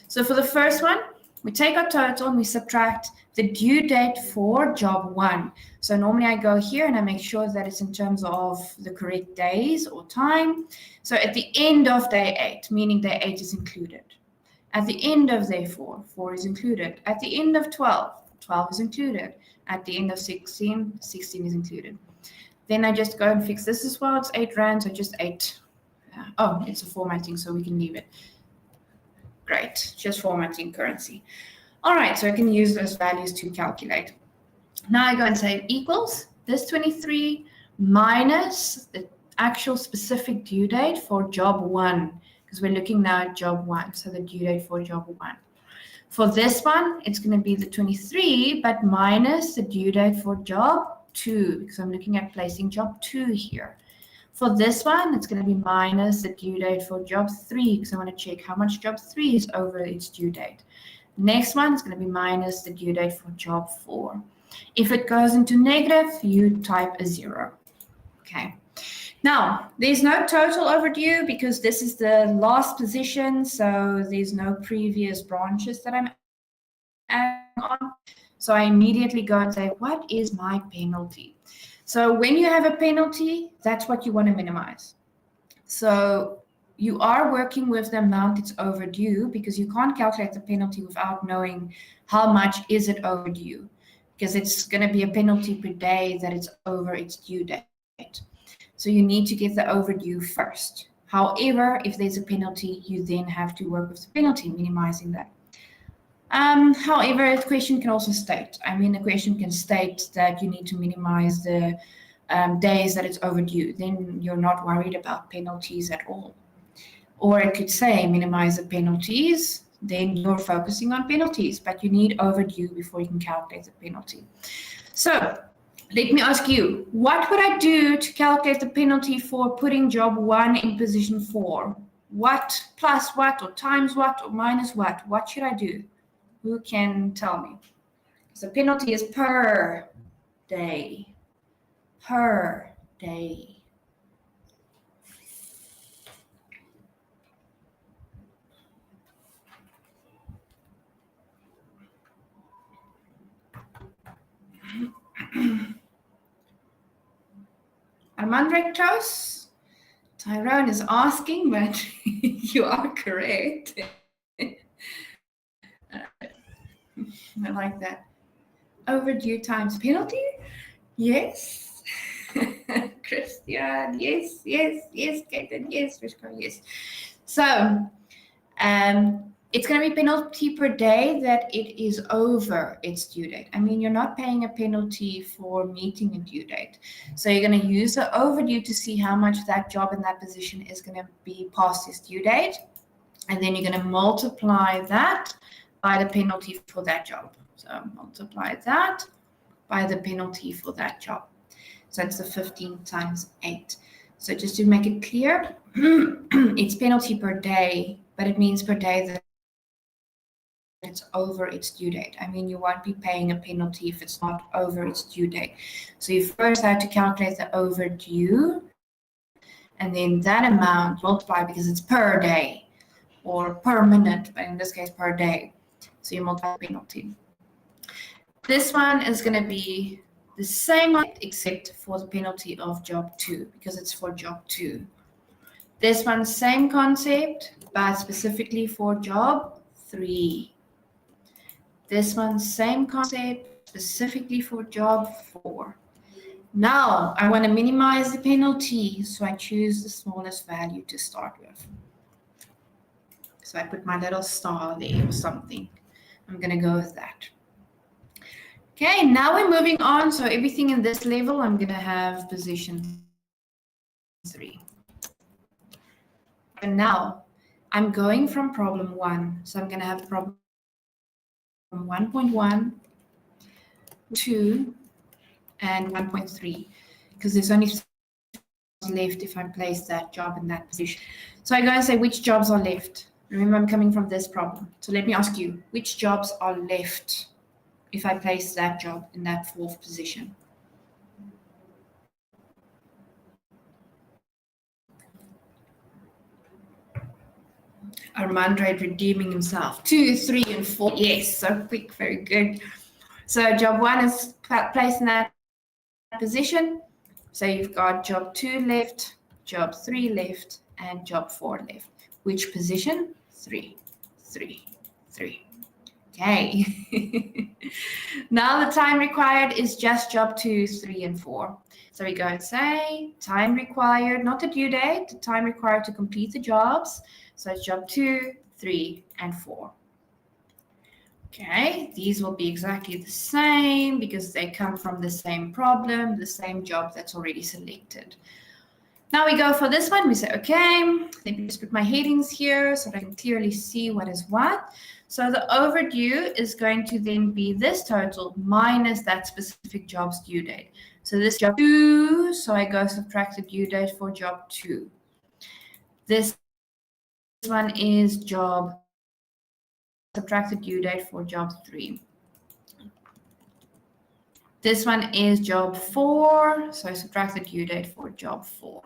[SPEAKER 1] So for the first one, we take our total and we subtract the due date for job 1. So normally I go here and I make sure that it's in terms of the correct days or time. So at the end of day 8, meaning day 8 is included. At the end of day 4, 4 is included. At the end of 12, 12 is included. At the end of 16, 16 is included. Then I just go and fix this as well. It's 8 rand, so just 8. Oh, it's a formatting, so we can leave it. Great, just formatting currency. All right, so I can use those values to calculate. Now I go and say equals this 23 minus the actual specific due date for job 1, because we're looking now at job 1, so the due date for job 1. For this one, it's going to be the 23, but minus the due date for job 2, because I'm looking at placing job 2 here. For this one, it's going to be minus the due date for job 3, because I want to check how much job 3 is over its due date. Next one is going to be minus the due date for job 4. If it goes into negative, you type a 0. Okay. Now, there's no total overdue because this is the last position, so there's no previous branches that I'm adding on. So I immediately go and say, what is my penalty? So when you have a penalty, that's what you want to minimize. So you are working with the amount it's overdue because you can't calculate the penalty without knowing how much is it overdue, because it's going to be a penalty per day that it's over its due date. So you need to get the overdue first. However, if there's a penalty, you then have to work with the penalty, minimizing that. However, the question can also state, the question can state that you need to minimize the days that it's overdue. Then you're not worried about penalties at all. Or it could say minimize the penalties, then you're focusing on penalties, but you need overdue before you can calculate the penalty. So let me ask you, what would I do to calculate the penalty for putting job 1 in position 4? What plus what, or times what, or minus what? What should I do? Who can tell me? So penalty is per day. Per day. Armand Rectos, Tyrone is asking, but you are correct. I like that. Overdue times penalty? Yes. Christian, yes, Caitlin, yes, Rishko, yes. So, it's going to be penalty per day that it is over its due date. You're not paying a penalty for meeting a due date. So you're going to use the overdue to see how much that job in that position is going to be past its due date. And then you're going to multiply that by the penalty for that job. So multiply that by the penalty for that job. So it's the 15 times 8. So just to make it clear, it's penalty per day, but it means per day that it's over its due date. You won't be paying a penalty if it's not over its due date. So you first have to calculate the overdue, and then that amount multiply because it's per day or per minute, but in this case per day. So you multiply the penalty. This one is going to be the same except for the penalty of job 2 because it's for job 2. This one, same concept, but specifically for job 3. This one, same concept, specifically for job 4. Now, I want to minimize the penalty, so I choose the smallest value to start with. So I put my little star there or something. I'm going to go with that. Okay, now we're moving on. So everything in this level, I'm going to have position 3. And now, I'm going from problem 1. So I'm going to have problem 1.1, 2, and 1.3, because there's only left if I place that job in that position. So I go and say which jobs are left. Remember, I'm coming from this problem. So let me ask you, which jobs are left if I place that job in that 4th position? Armandre redeeming himself. 2, 3, and 4. Yes, so quick, very good. So job 1 is placed in that position. So you've got job 2 left, job 3 left, and job 4 left. Which position? 3, 3, 3. Okay. Now the time required is just job 2, 3, and 4. So we go and say time required, not the due date, the time required to complete the jobs. So it's job 2, 3, and 4. Okay, these will be exactly the same because they come from the same problem, the same job that's already selected. Now we go for this one. We say, okay, let me just put my headings here so that I can clearly see what is what. So the overdue is going to then be this total minus that specific job's due date. So this job 2, so I go subtract the due date for job 2. This one is job, subtract the due date for job 3. This one is job 4, so I subtract the due date for job 4.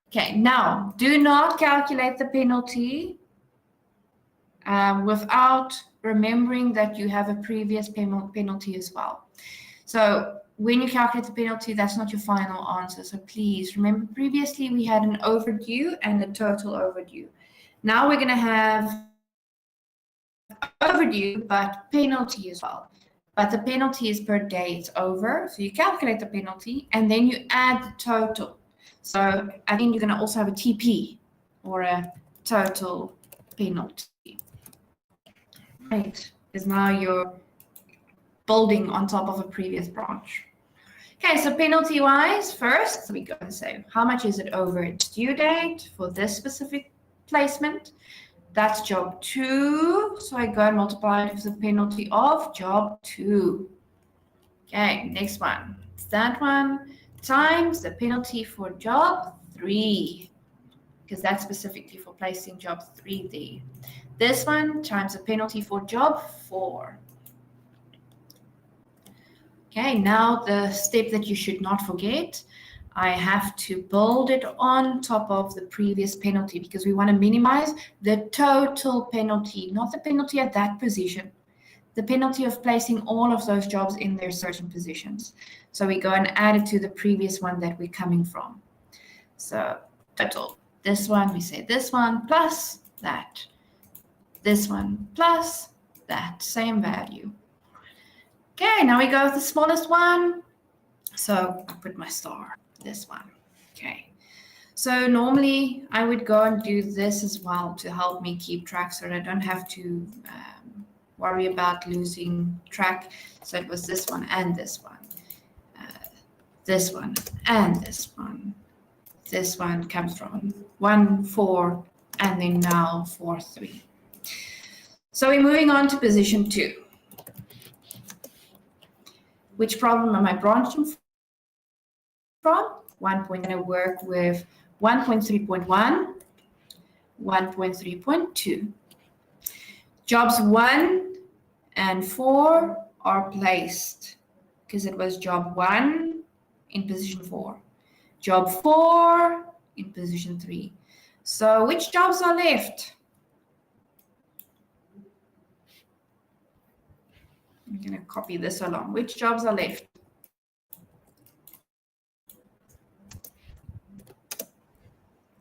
[SPEAKER 1] Okay, now do not calculate the penalty without remembering that you have a previous penalty as well. So when you calculate the penalty, that's not your final answer. So please remember, previously we had an overdue and a total overdue. Now we're going to have overdue, but penalty as well. But the penalty is per day it's over. So you calculate the penalty and then you add the total. So I think you're going to also have a TP or a total penalty. Right, because now you're building on top of a previous branch. Okay, so penalty-wise, first we go and say, how much is it over its due date for this specific placement? That's job 2. So I go and multiply it with the penalty of job 2. Okay, next one. It's that one times the penalty for job 3, because that's specifically for placing job 3 there. This one times the penalty for job 4. Okay, now the step that you should not forget, I have to build it on top of the previous penalty because we want to minimize the total penalty, not the penalty at that position. The penalty of placing all of those jobs in their certain positions. So we go and add it to the previous one that we're coming from. So total, this one, we say this one plus that. This one plus that, same value. Okay, now we go with the smallest one. So I put my star, this one. Okay. So normally I would go and do this as well to help me keep track so that I don't have to worry about losing track. So it was this one and this one. This one and this one. This one comes from 1, 4, and then now 4, 3. So we're moving on to position 2. Which problem am I branching from? I'm going to work with 1.3.1, 1.3.2. Jobs 1 and 4 are placed because it was job 1 in position 4, job 4 in position 3. So which jobs are left? I'm going to copy this along. Which jobs are left?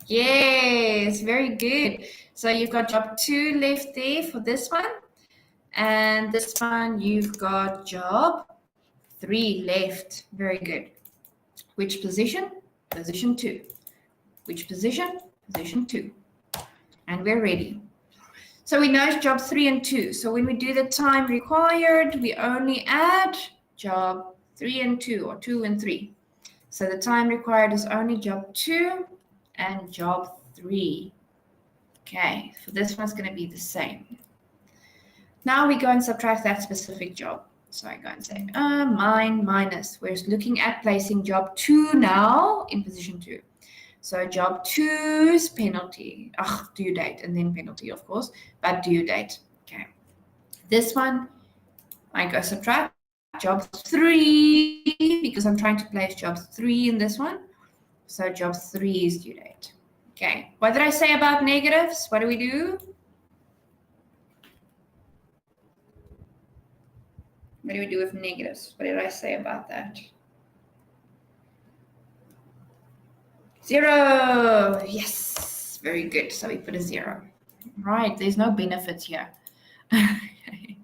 [SPEAKER 1] Yes, very good. So you've got job 2 left there for this one. And this one, you've got job 3 left. Very good. Which position? Position 2. Which position? Position 2. And we're ready. So we know job 3 and 2. So when we do the time required, we only add job 3 and 2 or 2 and 3. So the time required is only job 2 and job 3. Okay, so this one's going to be the same. Now we go and subtract that specific job. So I go and say mine minus. We're looking at placing job 2 now in position 2. So job 2's penalty, due date, and then penalty, of course, but due date. Okay. This one, I go subtract job 3 because I'm trying to place job 3 in this one. So job 3 is due date. Okay. What did I say about negatives? What do we do? What do we do with negatives? What did I say about that? 0. Yes, very good. So we put a 0. Right, there's no benefits here. Okay.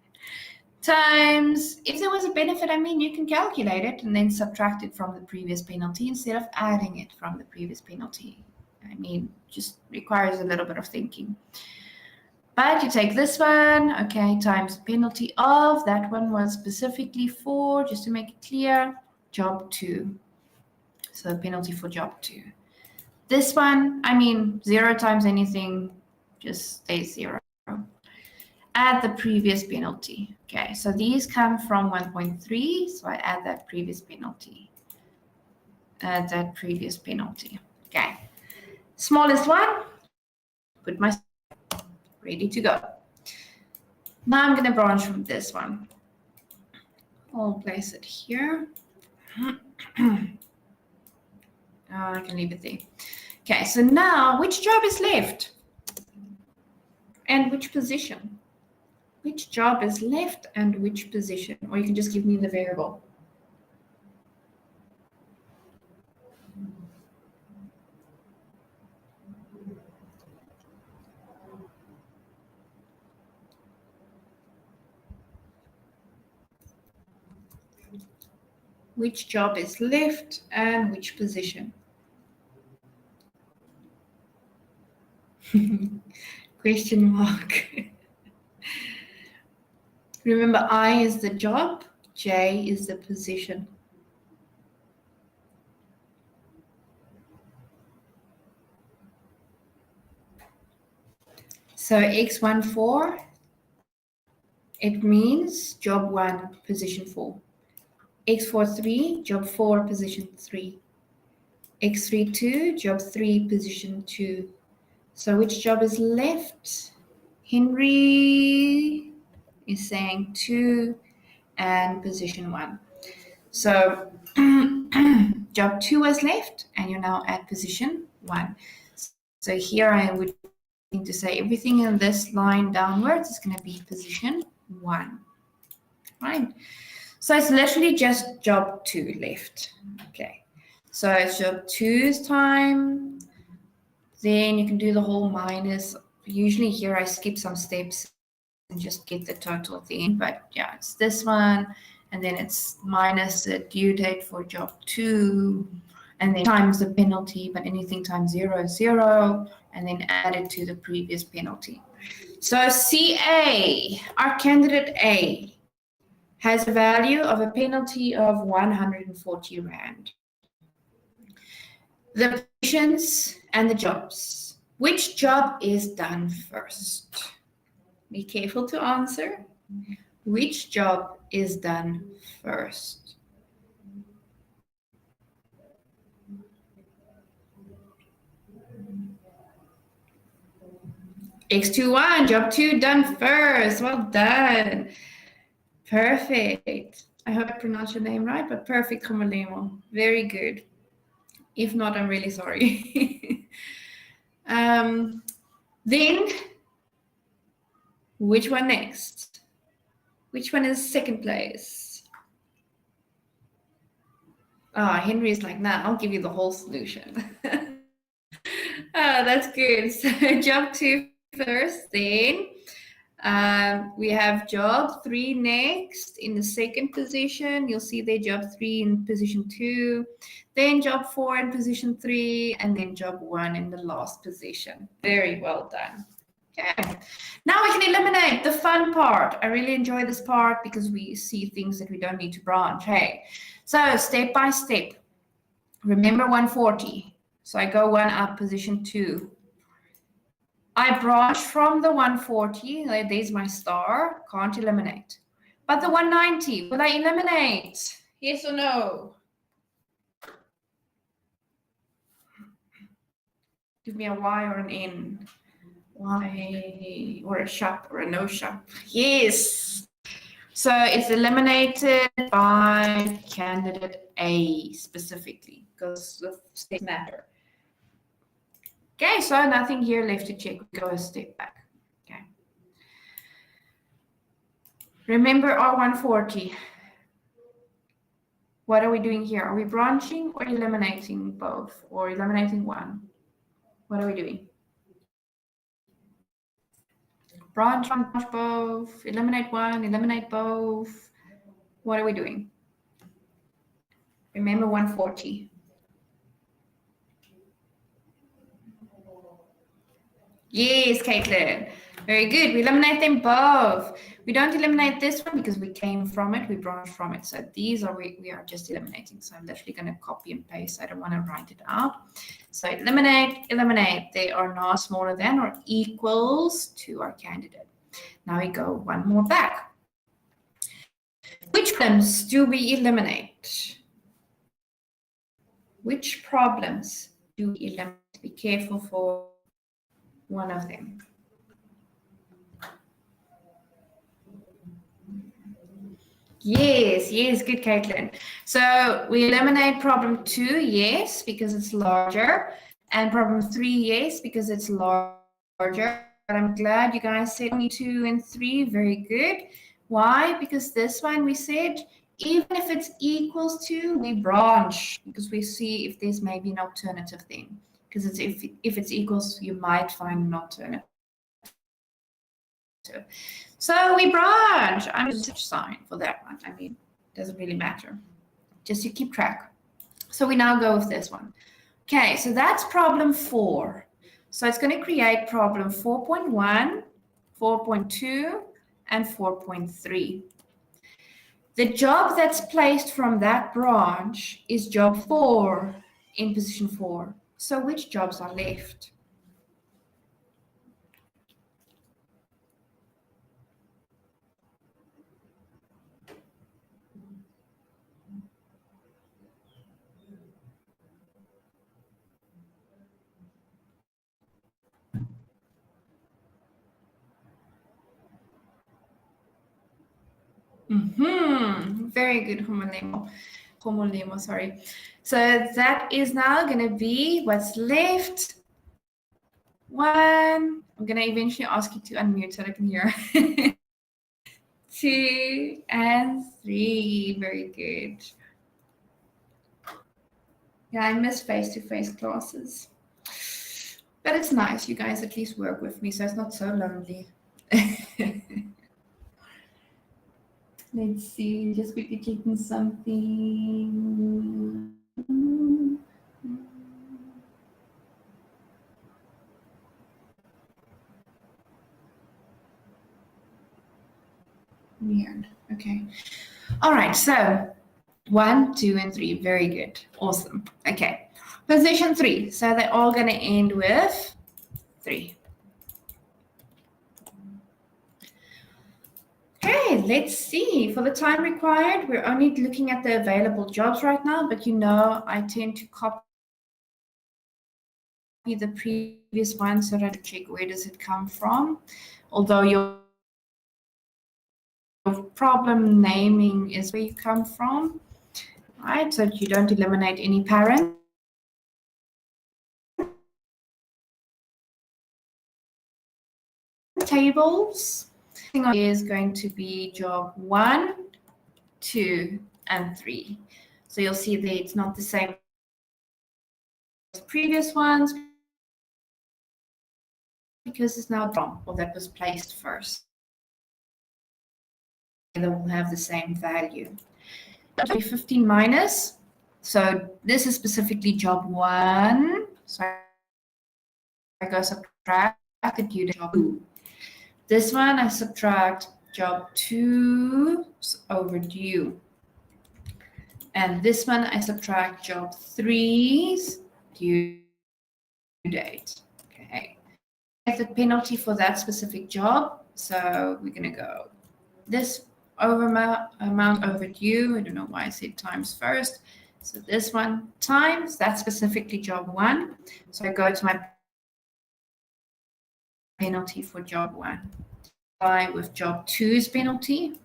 [SPEAKER 1] times, if there was a benefit, I mean, you can calculate it and then subtract it from the previous penalty instead of adding it from the previous penalty. I mean, just requires a little bit of thinking. But you take this one, okay, times penalty of, that one was specifically for, just to make it clear, job 2. So penalty for job 2. This one, I mean, 0 times anything just stays 0. Add the previous penalty. Okay, so these come from 1.3, so I add that previous penalty. Add that previous penalty. Okay, smallest one, put my ready to go. Now I'm going to branch from this one. I'll place it here. I can leave it there. Okay, so now which job is left? And which position? Which job is left and which position? Or you can just give me the variable. Which job is left and which position? Question mark. Remember, I is the job, J is the position. So X14, it means job 1, position 4. X43, job 4, position 3. X32, job 3, position 2. So which job is left? Henry is saying 2 and position 1. So job 2 was left and you're now at position 1. So here I would need to say everything in this line downwards is going to be position 1. Right? So it's literally just job 2 left. Okay. So it's job 2's time. Then you can do the whole minus. Usually here I skip some steps and just get the total at the end. But yeah, it's this one. And then it's minus the due date for job 2. And then times the penalty. But anything times 0 is 0. And then add it to the previous penalty. So CA, our candidate A, has a value of a penalty of 140 Rand. The positions and the jobs. Which job is done first? Be careful to answer. Which job is done first? X21, job 2 done first. Well done. Perfect. I hope I pronounced your name right, but perfect, Khumulemo. Very good. If not, I'm really sorry. Then, which one next? Which one is second place? Henry is like, nah, I'll give you the whole solution. That's good. So job 2 first, then we have job 3 next in the second position. You'll see there job 3 in position 2, then job 4 in position 3, and then job 1 in the last position. Very well done. Okay. Now we can eliminate the fun part. I really enjoy this part because we see things that we don't need to branch. Hey, so step by step. Remember 140. So I go 1 up, position 2. I branch from the 140, there's my star, can't eliminate. But the 190, will I eliminate? Yes or no? Give me a Y or an N. Y or a shop or a no shop. Yes. So it's eliminated by candidate A specifically because the steps matter. Okay, so nothing here left to check. We go a step back. Okay. Remember R140. What are we doing here? Are we branching or eliminating both? Or eliminating one? What are we doing? Branch one, branch both, eliminate one, eliminate both. What are we doing? Remember 140. Yes, Caitlin. Very good. We eliminate them both. We don't eliminate this one because we came from it. We branched from it. So these are we are just eliminating. So I'm literally going to copy and paste. I don't want to write it out. So eliminate, eliminate. They are not smaller than or equals to our candidate. Now we go one more back. Which problems do we eliminate? Which problems do we eliminate? Be careful for one of them. Yes, yes, good, Caitlin. So we eliminate problem 2, yes, because it's larger, and problem 3, yes, because it's larger. But I'm glad you guys said only 2 and 3. Very good. Why? Because this one we said, even if it's equals to, we branch, because we see if there's maybe an alternative thing. Because it's if it's equals, you might find an alternative. So we branch. I'm a such sign for that one. I mean, it doesn't really matter. Just to keep track. So we now go with this one. Okay, so that's problem 4. So it's going to create problem 4.1, 4.2, and 4.3. The job that's placed from that branch is job 4 in position 4. So which jobs are left? Very good, Homolemo, sorry. So that is now going to be what's left. 1. I'm going to eventually ask you to unmute so I can hear. 2 and 3. Very good. Yeah, I miss face-to-face classes. But it's nice. You guys at least work with me, so it's not so lonely. Let's see, just quickly checking something. Weird. Okay. All right. So 1, 2, and 3. Very good. Awesome. Okay. Position 3. So they're all going to end with 3. Okay, let's see. For the time required, we're only looking at the available jobs right now, but you know I tend to copy the previous one so that I check where does it come from. Although your problem naming is where you come from, right? So you don't eliminate any parent. Tables is going to be job 1, 2, and 3. So you'll see that it's not the same as previous ones because it's now wrong, or that was placed first. They will have the same value. 15 minus. So this is specifically job 1. So I go subtract it due to job 2. This one I subtract job 2 overdue. And this one I subtract job 3's due date. Okay. The penalty for that specific job. So we're going to go this amount overdue. I don't know why I said times first. So this one times, that's specifically job 1. So I go to my penalty for job 1. Multiply with job 2's penalty.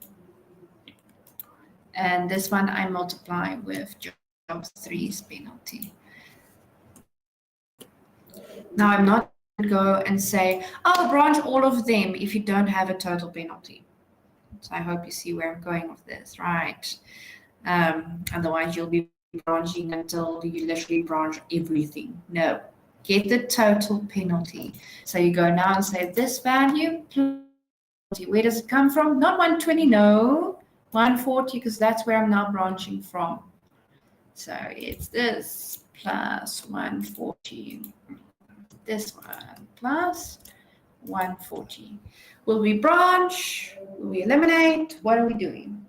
[SPEAKER 1] And this one I multiply with job 3's penalty. Now I'm not going to go and say, oh, branch all of them if you don't have a total penalty. So I hope you see where I'm going with this, right? Otherwise you'll be branching until you literally branch everything. No, get the total penalty. So you go now and say this value Where does it come from? Not 120, no. 140, because that's where I'm now branching from. So it's this plus 140. This one plus 140. Will we branch? Will we eliminate? What are we doing?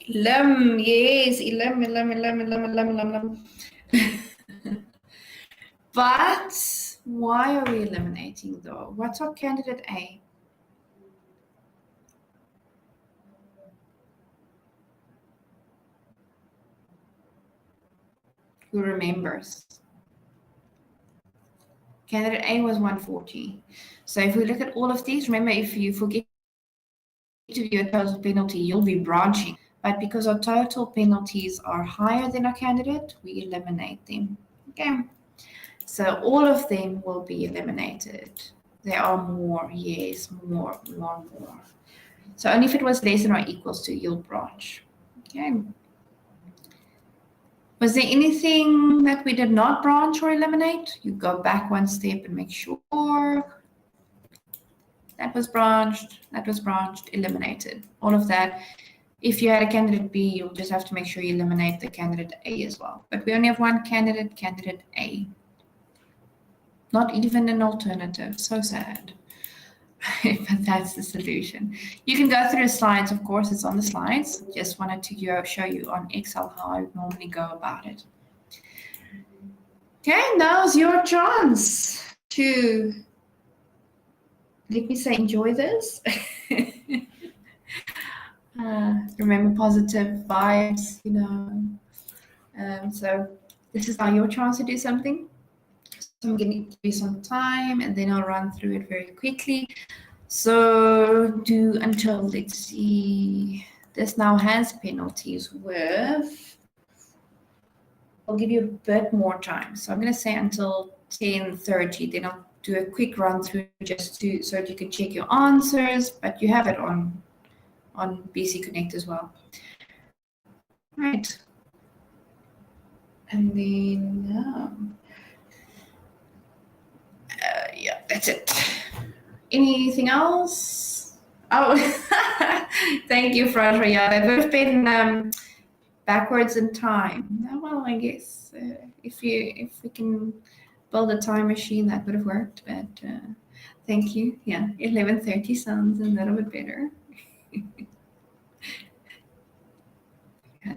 [SPEAKER 1] Yes, But why are we eliminating though? What's our candidate A? Who remembers? Candidate A was 140. So if we look at all of these, remember, if you forget to do a total penalty, you'll be branching. But because our total penalties are higher than our candidate, we eliminate them. Okay. So all of them will be eliminated. There are more, yes, more. So only if it was less than or equals to, you'll branch. Okay. Was there anything that we did not branch or eliminate? You go back one step and make sure that was branched, eliminated. All of that. If you had a candidate B, you'll just have to make sure you eliminate the candidate A as well. But we only have one candidate, candidate A. Not even an alternative. So sad. But that's the solution. You can go through the slides, of course, it's on the slides. Just wanted to show you on Excel how I would normally go about it. Okay, now's your chance to, let me say, enjoy this. Remember positive vibes, you know. So this is now your chance to do something. So I'm going to give you some time and then I'll run through it very quickly. So do until, let's see, this now has penalties with, I'll give you a bit more time. So I'm going to say until 10:30, then I'll do a quick run through just to, so that you can check your answers, but you have it on BC Connect as well. Right. And then, yeah, that's it. Anything else? Oh, thank you, Fraser. Yeah, they've been backwards in time. Well, I guess if we can build a time machine, that would have worked. But thank you. Yeah, 11:30 sounds a little bit better.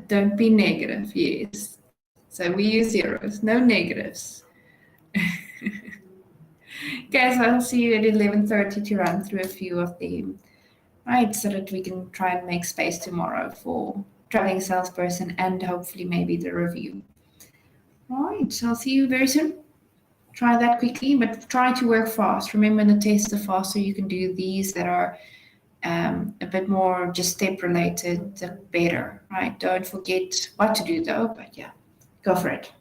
[SPEAKER 1] Don't be negative. Yes. So we use zeros, no negatives. Okay, so I'll see you at 11:30 to run through a few of them, right? So that we can try and make space tomorrow for traveling salesperson and hopefully maybe the review. All right, so I'll see you very soon. Try that quickly, but try to work fast. Remember, in the test, the faster you can do these that are a bit more just step related, the better, right? Don't forget what to do though, but yeah, go for it.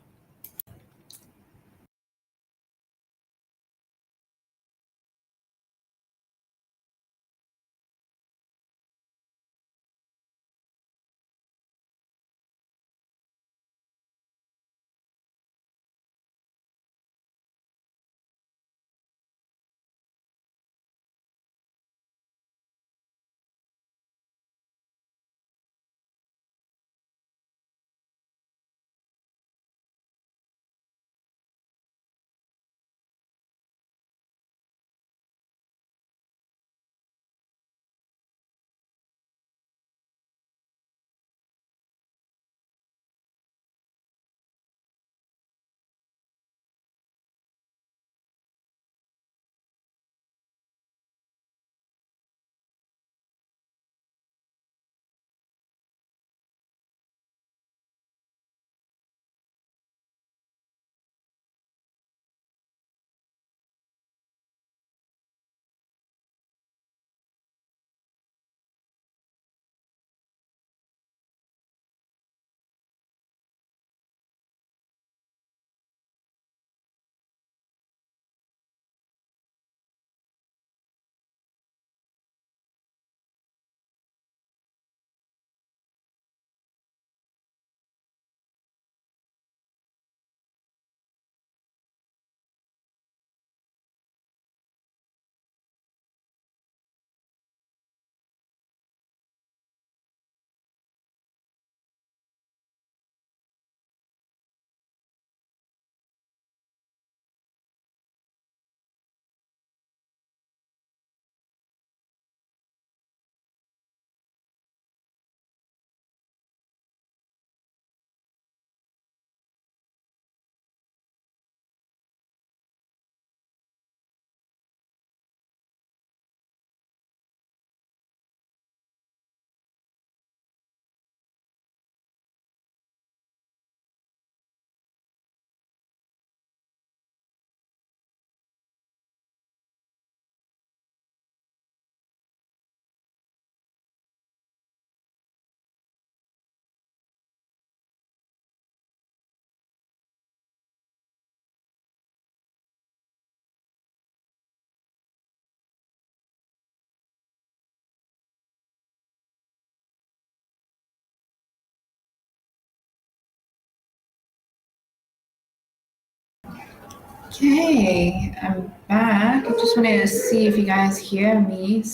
[SPEAKER 1] Okay, I'm back. I just wanted to see if you guys hear me.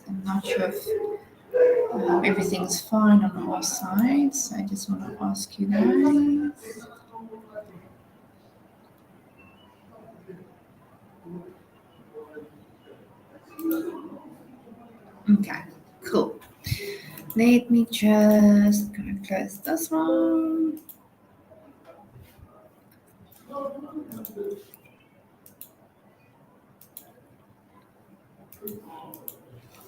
[SPEAKER 1] I'm not sure if everything's fine on all sides. I just want to ask you guys. Okay, cool. Let me just go and close this one.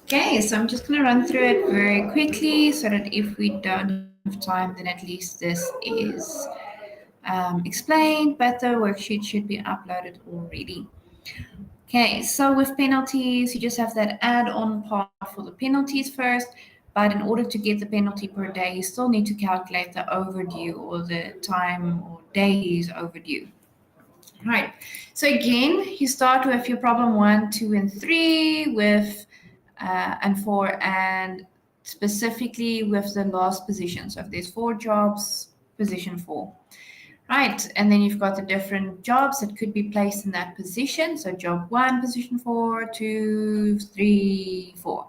[SPEAKER 1] Okay, so I'm just going to run through it very quickly so that if we don't have time, then at least this is explained, but the worksheet should be uploaded already. Okay, so with penalties, you just have that add-on part for the penalties first, but in order to get the penalty per day, you still need to calculate the overdue or the time or days overdue. Right, so again, you start with your problem 1, 2, and 3 with and 4, and specifically with the last position. So if there's 4 jobs, position 4. Right, and then you've got the different jobs that could be placed in that position. So job 1, position 4, 2, 3, 4.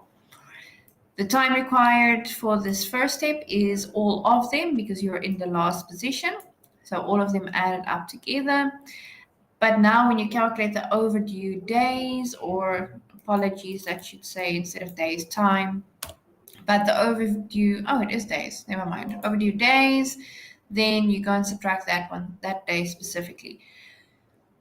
[SPEAKER 1] The time required for this first step is all of them because you're in the last position. So all of them added up together. But now when you calculate the overdue days, or apologies, that should say instead of days, time. But the overdue, oh, it is days, never mind. Overdue days, then you go and subtract that day specifically.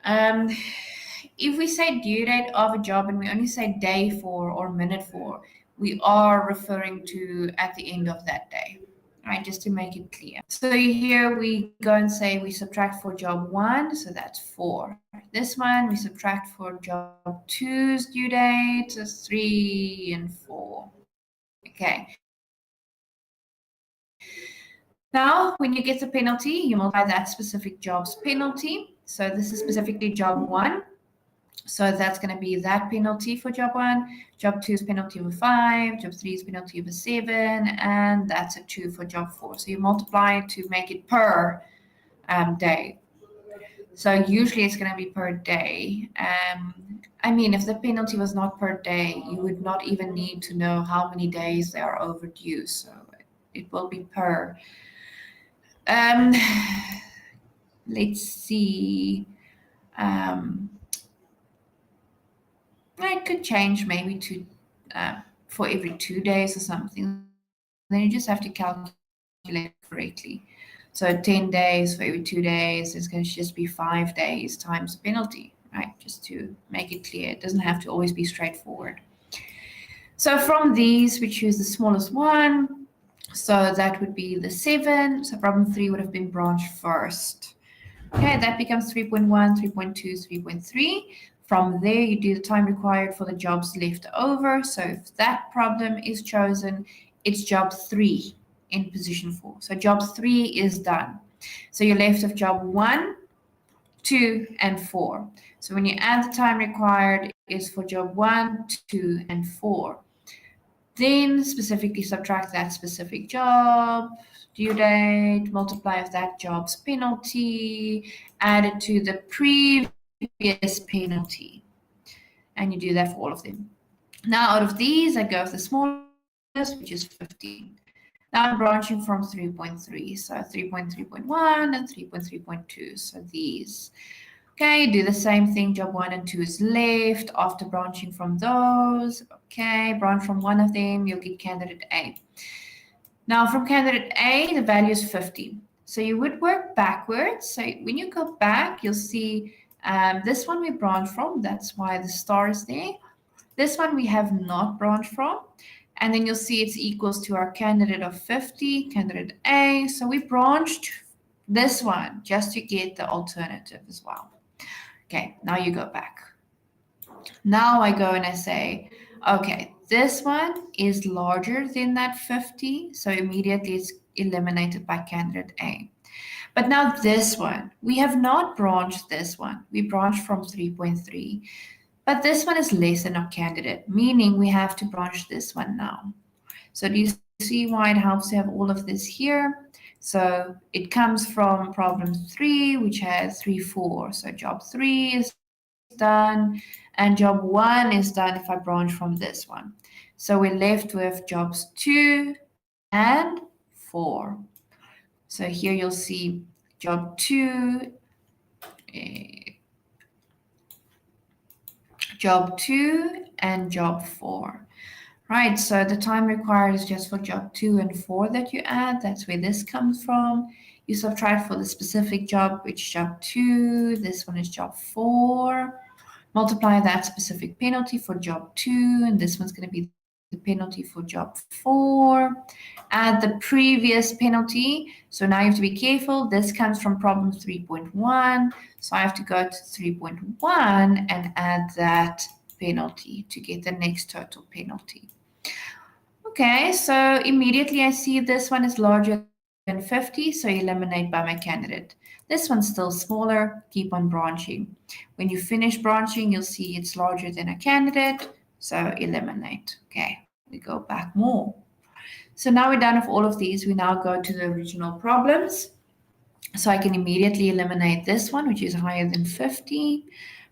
[SPEAKER 1] If we say due date of a job and we only say day 4 or minute 4, we are referring to at the end of that day, right? Just to make it clear. So here we go and say we subtract for job 1, so that's 4. This one we subtract for job 2's due date, so 3 and 4. Okay. Now, when you get the penalty, you multiply that specific job's penalty. So this is specifically job 1. So that's going to be that penalty for job 1. Job 2 is penalty over 5. Job 3 is penalty over 7. And that's a 2 for job 4. So you multiply it to make it per day. So usually it's going to be per day. I mean, if the penalty was not per day, you would not even need to know how many days they are overdue. So it will be per. Let's see. It could change maybe to for every 2 days or something. Then you just have to calculate correctly. So 10 days for every 2 days is going to just be 5 days times the penalty, right? Just to make it clear. It doesn't have to always be straightforward. So from these, we choose the smallest one. So that would be the 7. So problem 3 would have been branch first. Okay, that becomes 3.1, 3.2, 3.3. From there, you do the time required for the jobs left over. So if that problem is chosen, it's job 3 in position 4. So job 3 is done. So you're left with job 1, 2, and 4. So when you add the time required is for job 1, 2, and 4. Then specifically subtract that specific job, due date, multiply with that job's penalty, add it to the previous penalty. And you do that for all of them. Now out of these, I go with the smallest, which is 15. Now I'm branching from 3.3, so 3.3.1 and 3.3.2, so these. Okay, do the same thing, job 1 and 2 is left after branching from those. Okay, branch from one of them, you'll get candidate A. Now from candidate A, the value is 50. So you would work backwards. So when you go back, you'll see this one we branch from. That's why the star is there. This one we have not branched from. And then you'll see it's equals to our candidate of 50, candidate A. So we branched this one just to get the alternative as well. Okay, now you go back. Now I go and I say, okay, this one is larger than that 50, so immediately it's eliminated by candidate A. But now this one, we have not branched this one. We branched from 3.3, but this one is less than our candidate, meaning we have to branch this one now. So do you see why it helps to have all of this here? So it comes from problem 3, which has 3, 4. So job 3 is done, and job 1 is done if I branch from this one. So we're left with jobs 2 and 4. So here you'll see job 2, job 2 and job 4. Right, so the time required is just for job 2 and 4 that you add. That's where this comes from. You subtract for the specific job, which job 2, this one is job 4. Multiply that specific penalty for job 2, and this one's going to be the penalty for job 4. Add the previous penalty. So now you have to be careful. This comes from problem 3.1. So I have to go to 3.1 and add that penalty to get the next total penalty. Okay, so immediately I see this one is larger than 50, so eliminate by my candidate. This one's still smaller, keep on branching. When you finish branching, you'll see it's larger than a candidate, so eliminate. Okay, we go back more. So now we're done with all of these. We now go to the original problems. So I can immediately eliminate this one, which is higher than 50.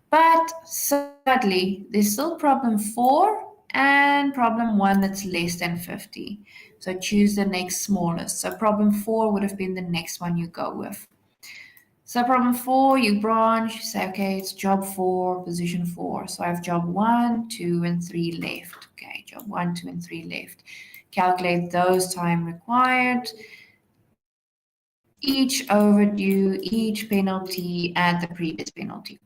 [SPEAKER 1] But sadly, there's still problem 4 and problem 1 that's less than 50. So choose the next smallest. So problem 4 would have been the next one you go with. So problem 4, you branch, you say, okay, it's job 4, position 4. So I have job 1, 2, and 3 left. Okay, job 1, 2, and 3 left. Calculate those time required. Each overdue, each penalty, and the previous penalty.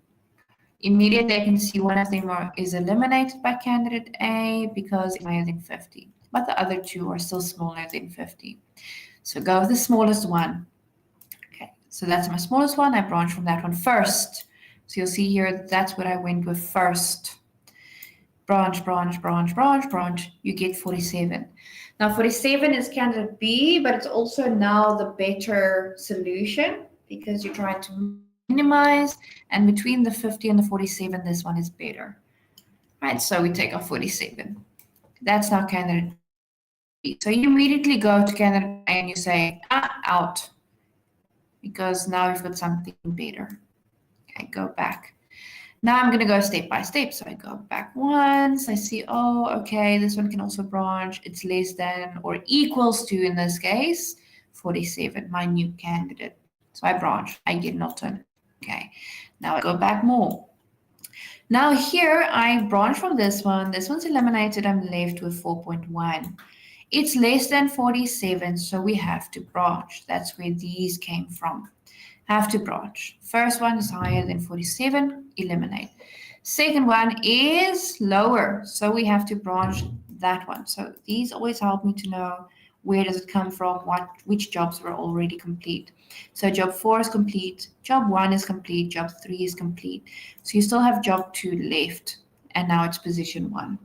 [SPEAKER 1] Immediately, I can see one of them is eliminated by candidate A because it's higher than 50, but the other two are still smaller than 50. So go with the smallest one. Okay, so that's my smallest one. I branch from that one first. So you'll see here, that's what I went with first. Branch, branch, branch, branch, branch. You get 47. Now, 47 is candidate B, but it's also now the better solution because you're trying to minimize, and between the 50 and the 47, this one is better. Right, so we take off 47. That's now candidate B. So you immediately go to candidate A and you say, out, because now we've got something better. Okay, go back. Now I'm going to go step by step. So I go back once. I see, oh, okay, this one can also branch. It's less than or equals to, in this case, 47, my new candidate. So I branch. I get Norton. Okay, now I go back more. Now here I branch from this one. This one's eliminated. I'm left with 4.1. It's less than 47, so we have to branch. That's where these came from. Have to branch. First one is higher than 47, eliminate. Second one is lower, so we have to branch that one. So these always help me to know where does it come from, which jobs were already complete. So job 4 is complete, job 1 is complete, job 3 is complete. So you still have job 2 left, and now it's position 1.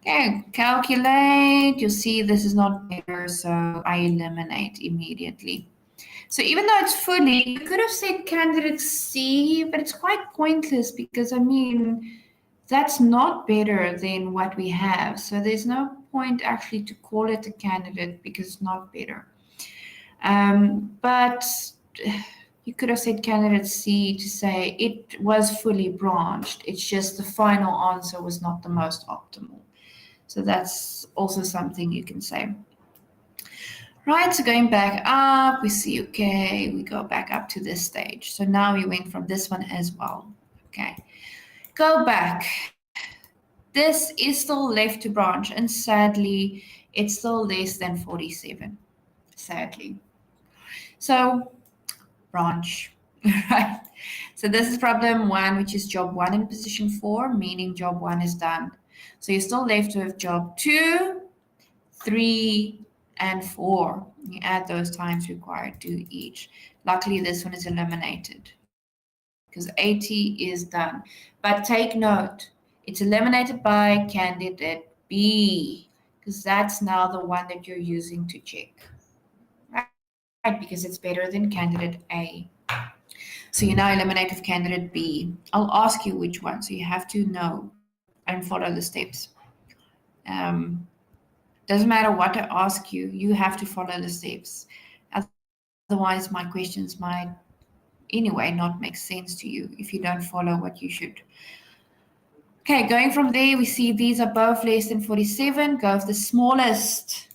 [SPEAKER 1] Okay, calculate. You'll see this is not better, so I eliminate immediately. So even though it's fully, you could have said candidate C, but it's quite pointless because, I mean, that's not better than what we have. So there's no point actually to call it a candidate because it's not better. But you could have said candidate C to say it was fully branched. It's just the final answer was not the most optimal. So that's also something you can say. Right, so going back up, we see, okay, we go back up to this stage. So now we went from this one as well. Okay, go back. This is still left to branch, and sadly, it's still less than 47, sadly. So branch, right? So this is problem 1, which is job 1 in position 4, meaning job 1 is done. So you're still left with job 2, 3, and 4. You add those times required to each. Luckily, this one is eliminated because 80 is done. But take note, it's eliminated by candidate B because that's now the one that you're using to check. Right? Because it's better than candidate A. So you now eliminate with candidate B. I'll ask you which one, so you have to know and follow the steps. Doesn't matter what I ask you, you have to follow the steps. Otherwise, my questions might anyway not make sense to you if you don't follow what you should. Okay, going from there, we see these are both less than 47. Go with the smallest.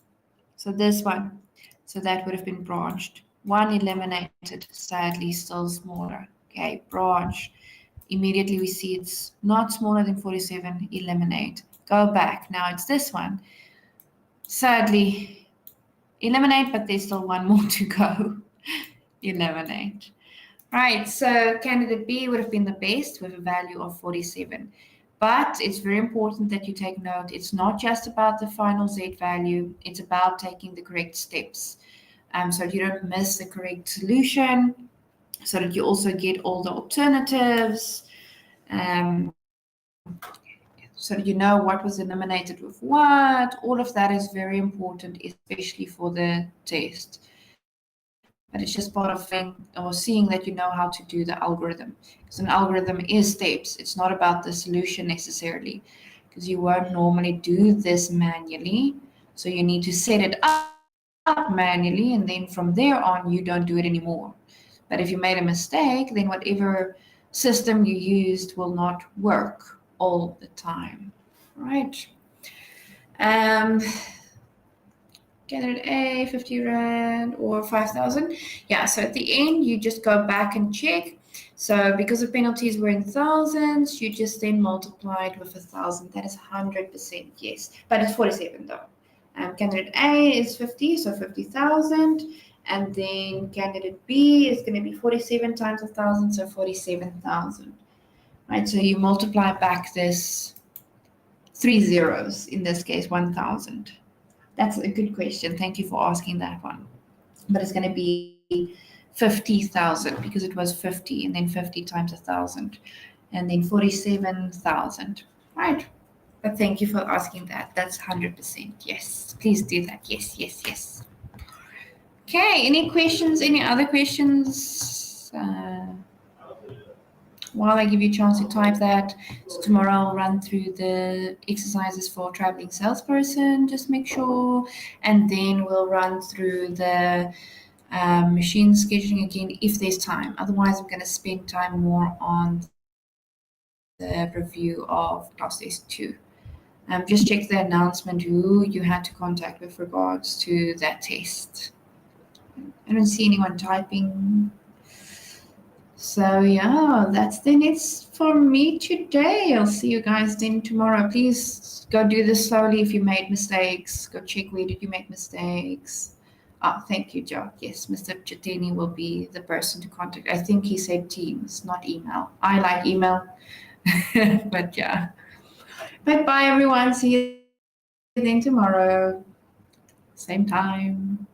[SPEAKER 1] So this one. So that would have been branched. One eliminated, sadly, still smaller. Okay, branch. Immediately we see it's not smaller than 47. Eliminate. Go back. Now it's this one. Sadly, eliminate, but there's still one more to go. Eliminate. Right, so candidate B would have been the best with a value of 47. But it's very important that you take note, it's not just about the final Z value, it's about taking the correct steps. So that you don't miss the correct solution, so that you also get all the alternatives, so that you know what was eliminated with what. All of that is very important, especially for the test. But it's just part of seeing that you know how to do the algorithm. Because an algorithm is steps. It's not about the solution necessarily, because you won't normally do this manually. So you need to set it up manually, and then from there on, you don't do it anymore. But if you made a mistake, then whatever system you used will not work all the time, right? Candidate A, 50 Rand or 5,000. Yeah, so at the end, you just go back and check. So because the penalties were in thousands, you just then multiplied with 1,000. That is 100% yes, but it's 47 though. Candidate A is 50, so 50,000. And then candidate B is going to be 47 times 1,000, so 47,000. Right, so you multiply back this 3 zeros, in this case, 1,000. That's a good question. Thank you for asking that one. But it's going to be 50,000 because it was 50 and then 50 times 1,000 and then 47,000. Right. But thank you for asking that. That's 100%. Yes. Please do that. Yes, yes, yes. Okay. Any questions? Any other questions? While I give you a chance to type that, so tomorrow I'll run through the exercises for traveling salesperson, just make sure, and then we'll run through the machine scheduling again if there's time. Otherwise, I'm going to spend time more on the review of class test 2. Just check the announcement who you had to contact with regards to that test. I don't see anyone typing. So yeah, that's then it's for me today. I'll see you guys then tomorrow. Please go do this slowly if you made mistakes. Go check where did you make mistakes. Thank you, Joe. Yes, Mr. Chatini will be the person to contact. I think he said Teams, not email. I like email, but yeah. But bye everyone. See you then tomorrow. Same time.